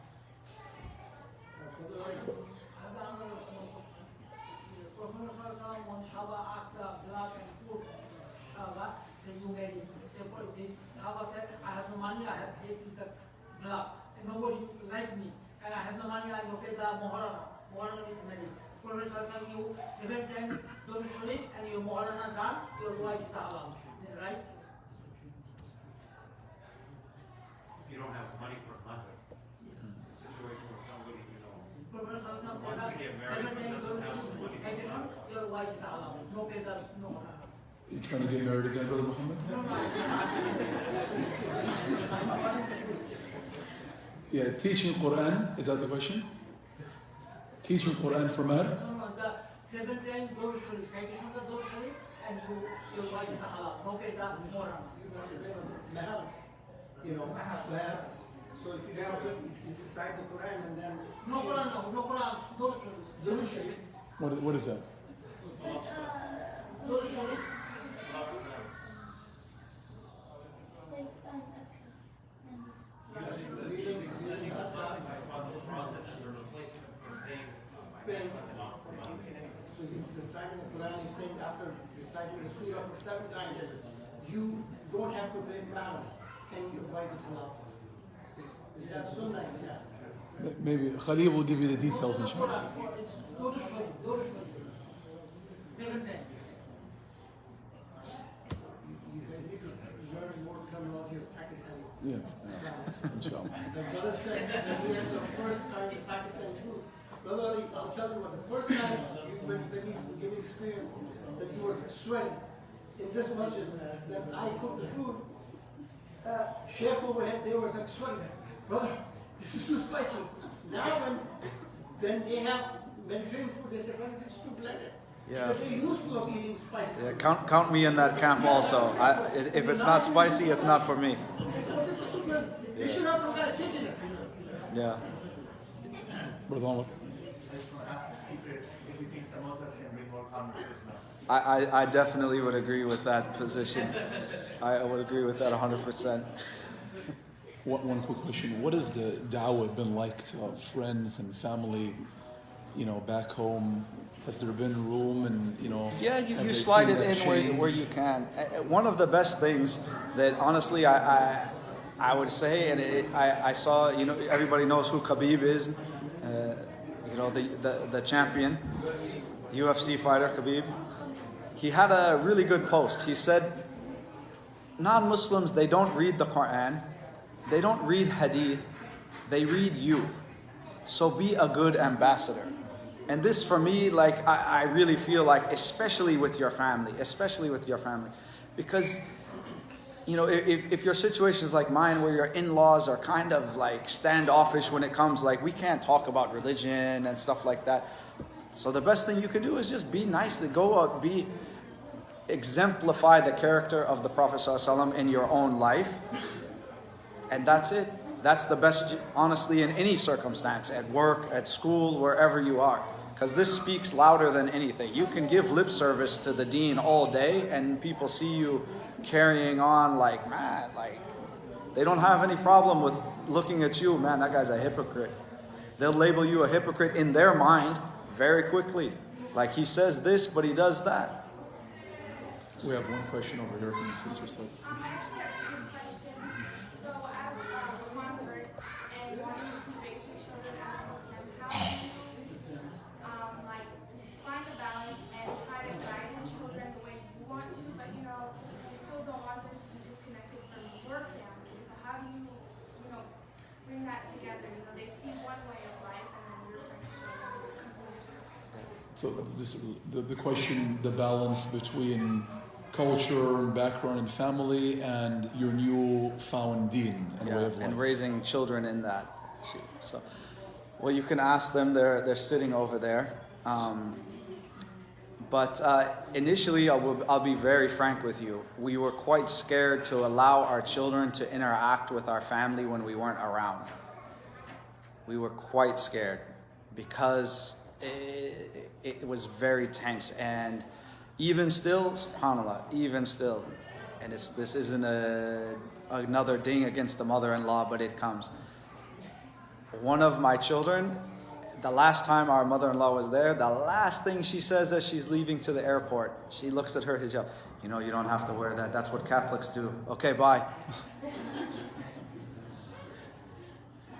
Nobody like me, and I have no money. I don't pay the Moharana. Moharana is money. Prophet Sallallahu you 7 times don't show it, and your Moharana done, your wife is halal. Is it right? You don't have money for a mother. The situation where somebody, you know, Prophet Sallallahu wants to get married 7 but times don't doesn't have show money it, for your wife is halal. No pay the Moharana. You trying to get married again, Brother Muhammad? Yeah, teaching Quran, is that the question? Teaching Quran for marriage? No, the 7 times don't show it, citation the don't show it, and your wife is halal. No pay the Moharana. You know, so if you have you decide the Quran and then No Quran, don't show it. don't show it. What is that? Don't show it. So deciding the Quran is saying after deciding the surah for 7 times, you don't have to pay Quran and your wife is halal. Is that sunnah? Yes. Maybe Khalil will give you the details, inshallah. Don't show it. Don't show it. 7 times. You guys need to learn more terminology of Pakistani. Yeah, inshallah. The brother said that we had the first time in Pakistani food. Brother Ali, I'll tell you what, the first time when you gave experience that you were sweating in this masjid, that I cooked the food, chef overhead, they were like sweating. Brother, this is too spicy. Now when they have Mediterranean food, they say, well, this is too blended. Yeah. But they're used to of eating spicy Yeah, food. count me in that camp also. If it's not spicy, it's not for me. They say, oh, this is too blended. They should have some kind of kick in it. Yeah. Brother Omar. if you think samosas can bring more conversation up. I definitely would agree with that position. I would agree with that 100%. One quick question. What has the da'wah been like to friends and family, you know, back home? Has there been room and, you know... Yeah, have you they slide seen it that in change? where you can. One of the best things that honestly I would say, and I saw, you know, everybody knows who Khabib is, you know, the champion, UFC fighter Khabib. He had a really good post. He said, non-Muslims, they don't read the Quran, they don't read hadith, they read you. So be a good ambassador. And this for me, like, I really feel like, especially with your family, because, you know, if your situation is like mine, where your in-laws are kind of like standoffish when it comes, like, we can't talk about religion and stuff like that. So the best thing you can do is just be nice, go out, exemplify the character of the Prophet ﷺ in your own life. And that's it. That's the best, honestly, in any circumstance, at work, at school, wherever you are. Because this speaks louder than anything. You can give lip service to the deen all day and people see you carrying on like, man, like, they don't have any problem with looking at you, man, that guy's a hypocrite. They'll label you a hypocrite in their mind very quickly. Like, he says this, but he does that. We have one question over here from the sister side. I actually have two questions. So, as a convert and wanting to raise your children as Muslim, how do you like find a balance and try to guide your children the way you want to, but you know, you still don't want them to be disconnected from your family. So how do you bring that together? You know, they see one way of life and then you're trying to show them completely different. So just the question, the balance between culture and background and family and your new found deen and way of life. And raising children in that. So, well, you can ask them, they're sitting over there. But initially, I'll be very frank with you. We were quite scared to allow our children to interact with our family when we weren't around. We were quite scared because it was very tense. And even still, subhanAllah, even still, and this isn't another ding against the mother-in-law, but it comes. One of my children, the last time our mother-in-law was there, the last thing she says as she's leaving to the airport, she looks at her hijab. You know, you don't have to wear that. That's what Catholics do. Okay, bye.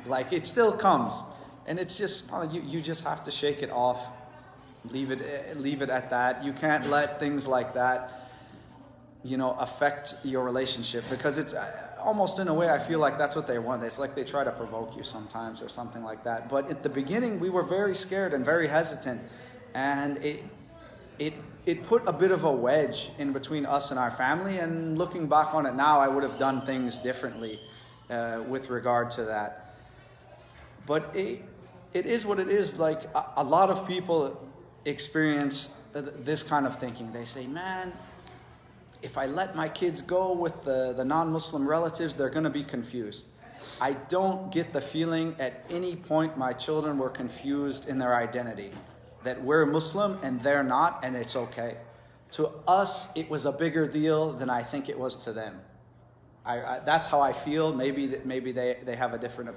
Like, it still comes. And it's just, you just have to shake it off. Leave it at that. You can't let things like that, affect your relationship, because it's almost in a way I feel like that's what they want. It's like they try to provoke you sometimes or something like that. But at the beginning we were very scared and very hesitant, and it put a bit of a wedge in between us and our family. And looking back on it now, I would have done things differently with regard to that. But it is what it is. Like a lot of people experience this kind of thinking. They say, man, if I let my kids go with the non-Muslim relatives, they're going to be confused. I don't get the feeling at any point my children were confused in their identity, that we're Muslim and they're not, and it's okay. To us, it was a bigger deal than I think it was to them. That's how I feel. Maybe they have a different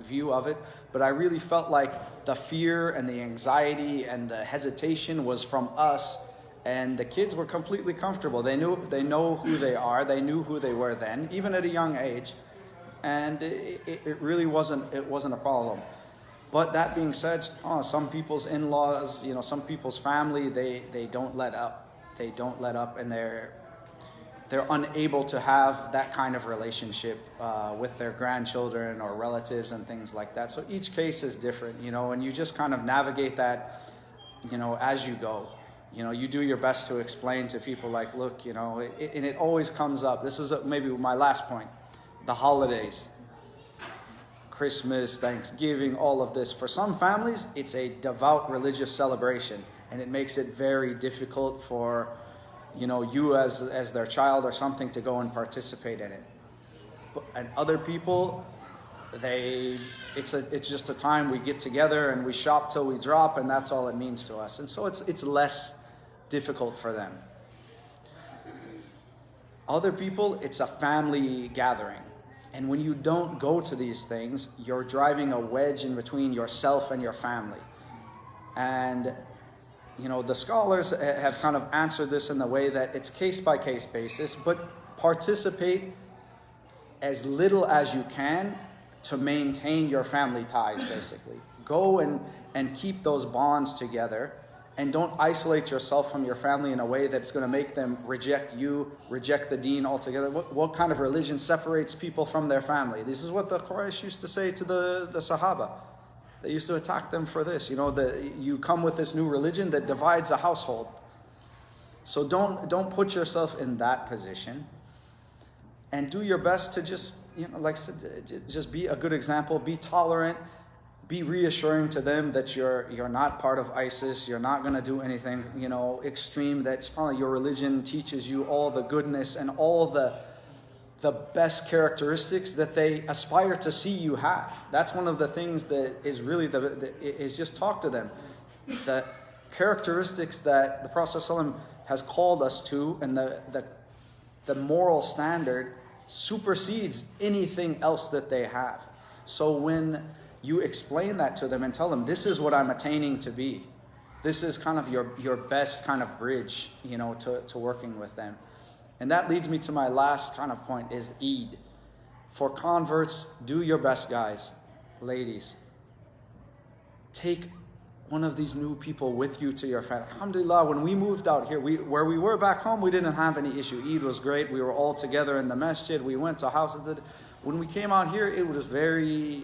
view of it, but I really felt like the fear and the anxiety and the hesitation was from us. And the kids were completely comfortable. They know who they are. They knew who they were then, even at a young age. And it really wasn't a problem. But that being said, some people's in-laws, some people's family, they don't let up. They don't let up, and they're unable to have that kind of relationship with their grandchildren or relatives and things like that. So each case is different, and you just kind of navigate that, as you go. You do your best to explain to people, like, look, and it always comes up. This is maybe my last point. The holidays, Christmas, Thanksgiving, all of this. For some families, it's a devout religious celebration, and it makes it very difficult for, you as their child or something to go and participate in it. And other people, it's just a time we get together and we shop till we drop, and that's all it means to us. And so it's less difficult for them. Other people, it's a family gathering. And when you don't go to these things, you're driving a wedge in between yourself and your family. And, the scholars have kind of answered this in the way that it's case-by-case basis, but participate as little as you can to maintain your family ties, basically. Go and keep those bonds together. And don't isolate yourself from your family in a way that's going to make them reject you, reject the deen altogether. What kind of religion separates people from their family? This is what the Quraysh used to say to the Sahaba. They used to attack them for this. You come with this new religion that divides a household. So don't put yourself in that position. And do your best to just, like I said, just be a good example, be tolerant. Be reassuring to them that you're not part of ISIS. You're not going to do anything, extreme. That's probably your religion teaches you all the goodness and all the best characteristics that they aspire to see you have. That's one of the things that is really is just talk to them. The characteristics that the Prophet ﷺ has called us to, and the moral standard supersedes anything else that they have. So when you explain that to them and tell them, this is what I'm attaining to be. This is kind of your best kind of bridge, to working with them. And that leads me to my last kind of point is Eid. For converts, do your best, guys, ladies. Take one of these new people with you to your family. Alhamdulillah, when we moved out here, where we were back home, we didn't have any issue. Eid was great. We were all together in the masjid. We went to houses. When we came out here, it was very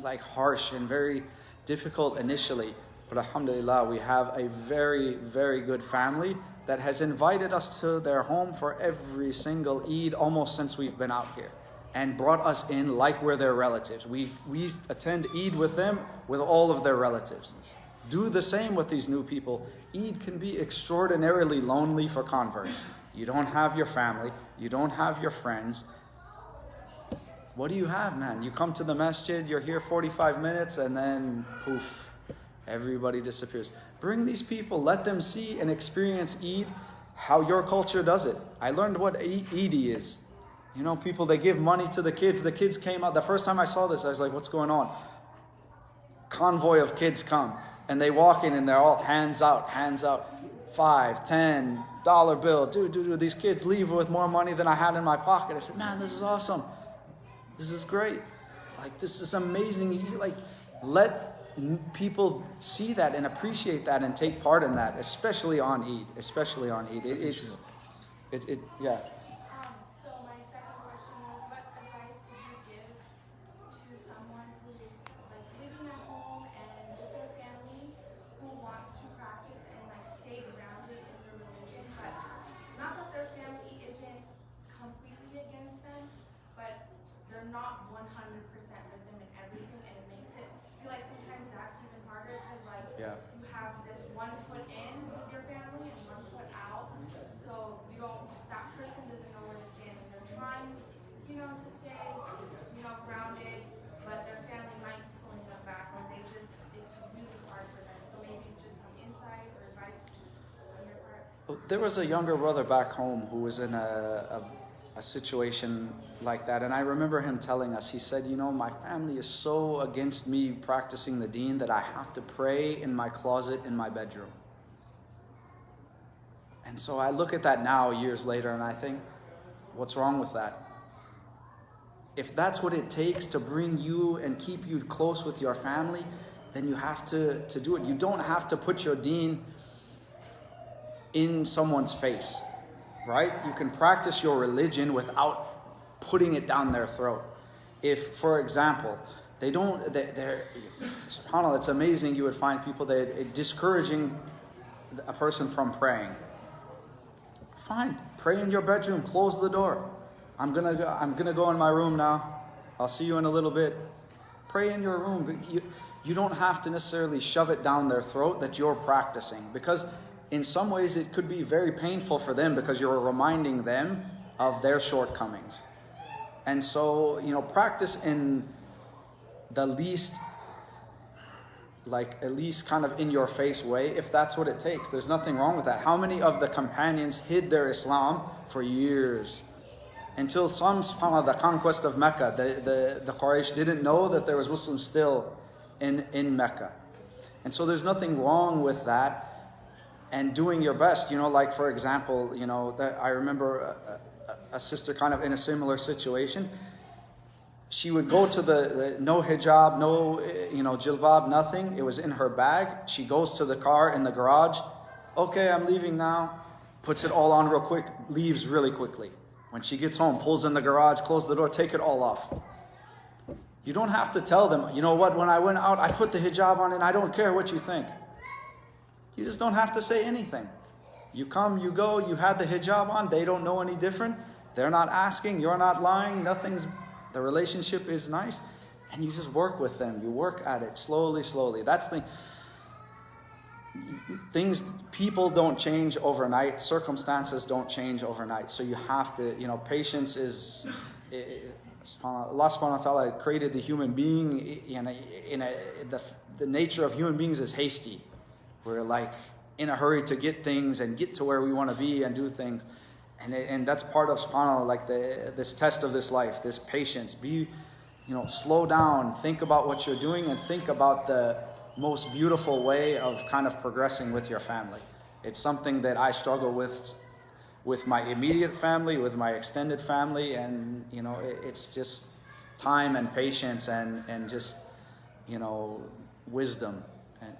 harsh and very difficult initially, but alhamdulillah, we have a very, very good family that has invited us to their home for every single Eid almost since we've been out here, and brought us in like we're their relatives. We attend Eid with them, with all of their relatives. Do the same with these new people. Eid can be extraordinarily lonely for converts. You don't have your family. You don't have your friends. What do you have, man? You come to the masjid, you're here 45 minutes, and then poof, everybody disappears. Bring these people, let them see and experience Eid how your culture does it. I learned what Eid is. You know, people, they give money to the kids. The kids came out. The first time I saw this, I was like, what's going on? Convoy of kids come. And they walk in and they're all hands out. $5, $10 bill. Dude, these kids leave with more money than I had in my pocket. I said, man, this is awesome. This is great. Like, this is amazing. Like, let people see that and appreciate that and take part in that, especially on Eid. Yeah. So my second question was, what advice would you give to someone who is like living at home and with their family who wants to practice and like stay grounded in their religion, but not that their family isn't completely against them, but they're not 100% with them in everything, and it makes it feel like sometimes that's even harder because like Yeah. you have this 1 foot in with your family and 1 foot out, so that person doesn't know where to stand, and they're trying, to stay, grounded, but their family might be pulling them back when it's really hard for them. So maybe just some insight or advice on your part. There was a younger brother back home who was in a situation like that, and I remember him telling us, he said, my family is so against me practicing the deen that I have to pray in my closet in my bedroom. And so I look at that now, years later, and I think, what's wrong with that? If that's what it takes to bring you and keep you close with your family, then you have to do it. You don't have to put your deen in someone's face, right? You can practice your religion without putting it down their throat. If, for example, they're SubhanAllah, it's amazing, you would find people that are discouraging a person from praying. Fine, pray in your bedroom, close the door. I'm gonna go in my room now. I'll see you in a little bit. Pray in your room. But you don't have to necessarily shove it down their throat that you're practicing, because in some ways it could be very painful for them because you're reminding them of their shortcomings. And so, practice in the least, at least kind of in your face way, if that's what it takes. There's nothing wrong with that. How many of the companions hid their Islam for years? Until SubhanAllah, the conquest of Mecca, the Quraysh didn't know that there was Muslims still in Mecca. And so there's nothing wrong with that and doing your best. For example, that I remember a sister kind of in a similar situation. She would go to the no hijab, no jilbab, nothing. It was in her bag. She goes to the car in the garage. Okay, I'm leaving now. Puts it all on real quick, leaves really quickly. When she gets home, pulls in the garage, close the door, take it all off. You don't have to tell them, you know what, when I went out, I put the hijab on and I don't care what you think. You just don't have to say anything. You come, you go, you had the hijab on, they don't know any different. They're not asking, you're not lying, the relationship is nice. And you just work with them. You work at it slowly. That's the things, people don't change overnight. Circumstances don't change overnight. So you have to, patience is, Allah subhanahu wa ta'ala created the human being the nature of human beings is hasty. We're like in a hurry to get things and get to where we want to be and do things. And that's part of SubhanAllah, this test of this life, this patience. Slow down, think about what you're doing, and think about the most beautiful way of kind of progressing with your family. It's something that I struggle with my immediate family, with my extended family, and it's just time and patience and just wisdom, and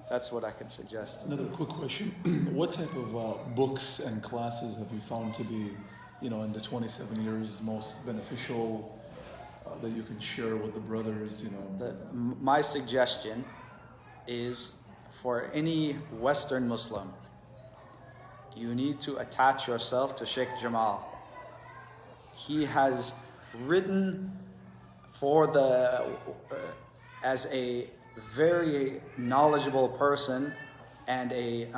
that's what I can suggest. Another quick question: what type of books and classes have you found to be, in the 27 years, most beneficial that you can share with the brothers? My suggestion is for any Western Muslim, you need to attach yourself to Sheikh Jamal. He has written as a very knowledgeable person and a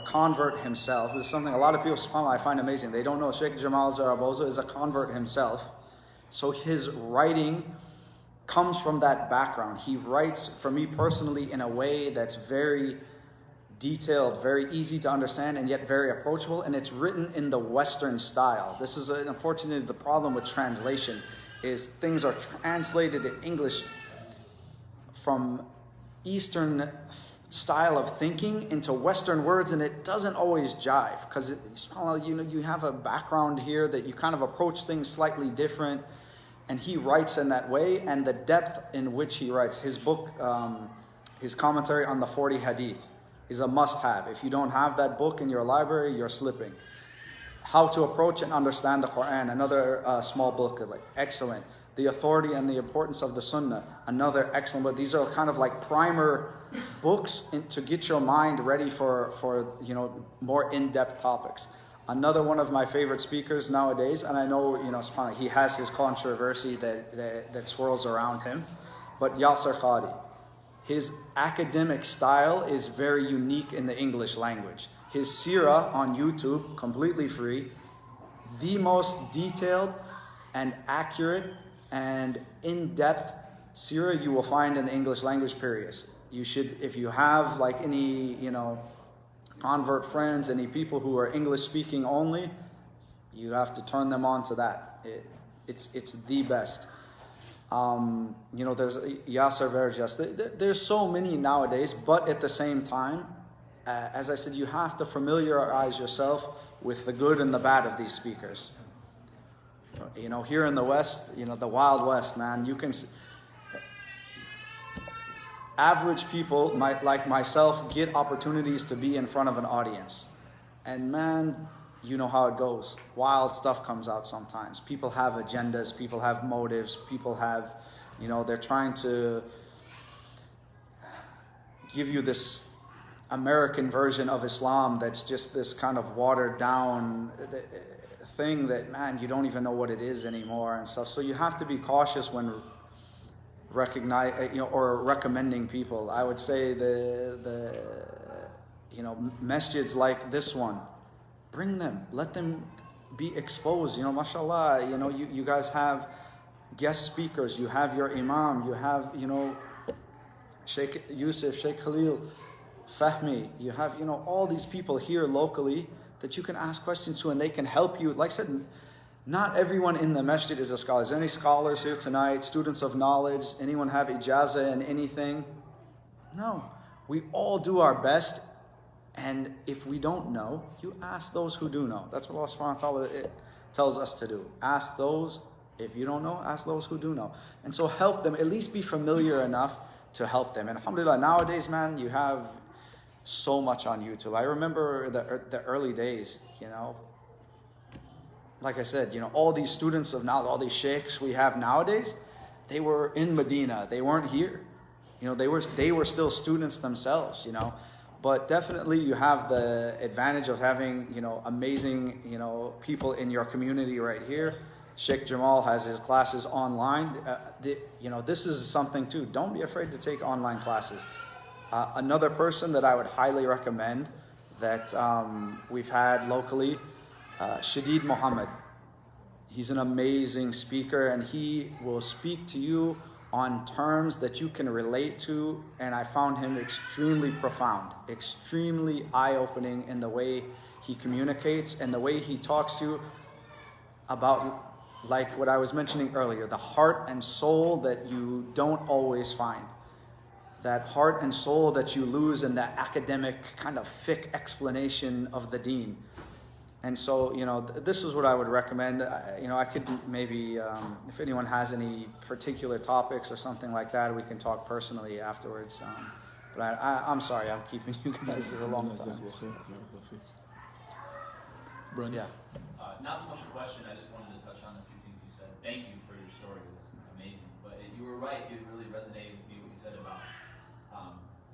convert himself. This is something a lot of people, subhanAllah, I find amazing. They don't know Sheikh Jamal Zarabozo is a convert himself. So his writing comes from that background. He writes, for me personally, in a way that's very detailed, very easy to understand, and yet very approachable, and it's written in the Western style. This is, unfortunately, the problem with translation, is things are translated in English from Eastern style of thinking into Western words, and it doesn't always jive, because you have a background here that you kind of approach things slightly different, and he writes in that way, and the depth in which he writes. His book, his commentary on the 40 Hadith is a must-have. If you don't have that book in your library, you're slipping. How to approach and understand the Quran, another small book, excellent. The Authority and the Importance of the Sunnah, another excellent book. These are kind of like primer books to get your mind ready for more in-depth topics. Another one of my favorite speakers nowadays, and I know, subhanAllah, he has his controversy that swirls around him, but Yasser Qadi. His academic style is very unique in the English language. His seerah on YouTube, completely free, the most detailed and accurate and in-depth seerah you will find in the English language, period. You should, if you have like any, convert friends, any people who are English speaking only, you have to turn them on to that. It's the best. There's Yasser Verjas. There's so many nowadays, but at the same time, as I said, you have to familiarize yourself with the good and the bad of these speakers. Here in the West, the Wild West, man, you can... Average people, like myself, get opportunities to be in front of an audience. And man, you know how it goes. Wild stuff comes out sometimes. People have agendas, people have motives, people have, they're trying to give you this American version of Islam that's just this kind of watered down thing that, man, you don't even know what it is anymore and stuff. So you have to be cautious when or recommending people. I would say the masjids like this one, bring them, let them be exposed. Mashallah, you guys have guest speakers, you have your imam, you have, Sheikh Yusuf, Sheikh Khalil, Fahmi, you have, all these people here locally that you can ask questions to, and they can help you. Like I said, not everyone in the masjid is a scholar. Is there any scholars here tonight? Students of knowledge? Anyone have ijazah in anything? No. We all do our best. And if we don't know, you ask those who do know. That's what Allah subhanahu wa ta'ala tells us to do. Ask those, if you don't know, ask those who do know. And so help them, at least be familiar enough to help them. And alhamdulillah, nowadays, man, you have so much on YouTube. I remember the early days, like I said, all these students of knowledge, all these sheikhs we have nowadays, they were in Medina. They weren't here. They were still students themselves, But definitely you have the advantage of having, amazing, people in your community right here. Sheikh Jamal has his classes online. This is something too. Don't be afraid to take online classes. Another person that I would highly recommend that we've had locally, Shadid Muhammad. He's an amazing speaker, and he will speak to you on terms that you can relate to, and I found him extremely profound, extremely eye-opening in the way he communicates and the way he talks to you about, like what I was mentioning earlier, the heart and soul that you don't always find. That heart and soul that you lose in that academic kind of thick explanation of the deen. And so, this is what I would recommend. I could maybe, if anyone has any particular topics or something like that, we can talk personally afterwards. But I'm sorry, I'm keeping you guys a long time. Brian? Yeah. Not so much a question, I just wanted to touch on a few things you said. Thank you for your story, it was amazing. But you were right, it really resonated with me what you said about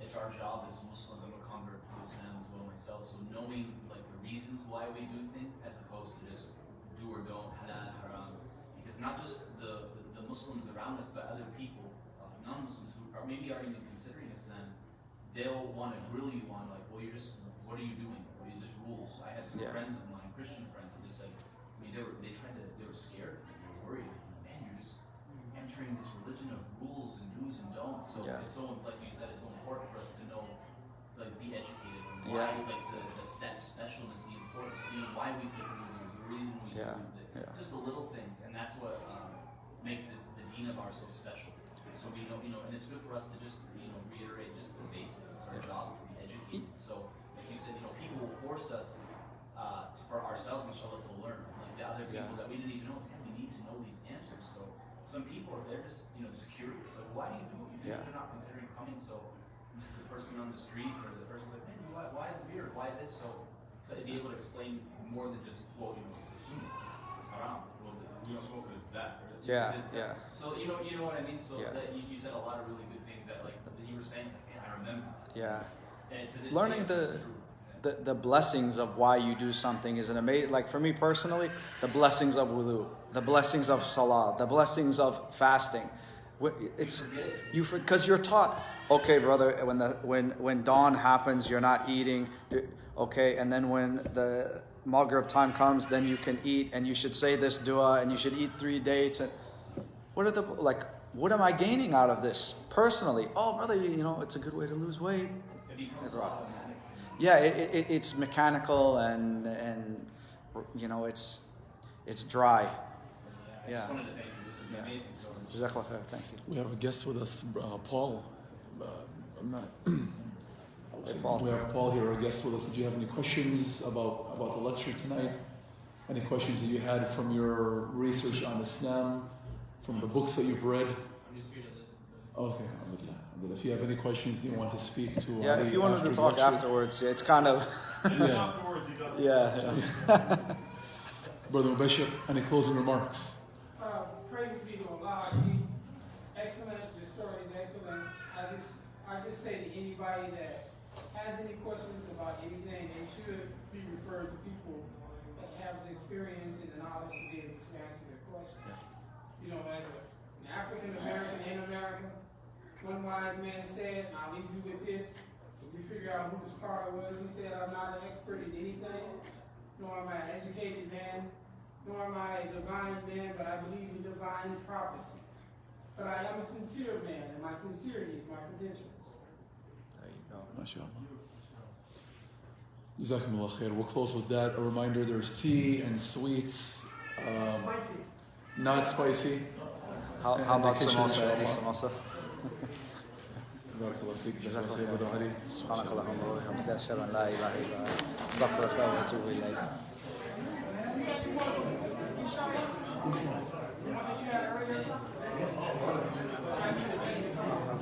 it's our job as Muslims. I'm a convert to Islam as well myself, so knowing like the reasons why we do things as opposed to just do or don't, halal, haram. Because not just the Muslims around us, but other people, none non-Muslims who are maybe aren't even considering Islam, they'll want to grill you on like, well, what are you doing? Or you just rules. I had some friends of mine, Christian friends, that just said, I mean, they were scared, they were worried. Man, you're just entering this religion of rules and do's and don'ts. So it's so, like you said, it's so important for us to know, like, be educated on why, like, that specialness, the importance, why we take the reason we do it, just the little things, and that's what makes the deen of ours so special. So we know, and it's good for us to just, reiterate just the basics. It's our job to be educated. So, like you said, people will force us for ourselves, mashallah, to learn. Like the other people that we didn't even know, we need to know these answers. So some people are there just, just curious. Like, why do you do it? They're not considering coming. So the person on the street or the person's like, man, why the beer? Why this? So to be able to explain more than just, well, it's assuming it's haram. Well, we don't smoke because it's bad. So you know what I mean. So that you said a lot of really good things that, like, that you were saying. Like, man, I remember. And to this learning the blessings of why you do something is an amazing. Like for me personally, the blessings of wudu, the blessings of salah, the blessings of fasting. It's because you're taught. Okay, brother, when dawn happens, you're not eating. Okay, and then when the Maghrib time comes, then you can eat, and you should say this dua, and you should eat 3 dates. And what am I gaining out of this personally? Oh, brother, it's a good way to lose weight. It's mechanical and it's dry. I just wanted to thank you. This is an amazing story. Thank you. We have a guest with us, Paul. Paul. We have Paul here, a guest with us. Did you have any questions about the lecture tonight? Any questions that you had from your research on Islam, from the books that you've read? I'm just here to listen to it. Okay, alhamdulillah. If you have any questions you want to speak to, if you wanted to talk afterwards, it's kind of Afterwards, you got Brother Mubashir, any closing remarks? Praise be to Allah. Excellent. The story is excellent. I just say to anybody that has any questions about anything, they should be referred to people that have the experience and the knowledge to be able to answer their questions. As an African American in America, one wise man said, and I'll leave you with this, if you figure out who the scholar was, he said, I'm not an expert in anything, nor am I an educated man, nor am I a divine man, but I believe in divine prophecy. But I am a sincere man, and my sincerity is my credentials. There you go. MashaAllah. Jazakumullah khair. We'll close with that. A reminder, there's tea and sweets. Spicy. Not spicy. How about samosa? Any samosa? بارك الله فيك. جزاك الله خير بدو علي. سبحانك اللهم وبحمدك أشهد أن لا إله إلا أنت أستغفرك وأتوب إليك. The one that you had earlier?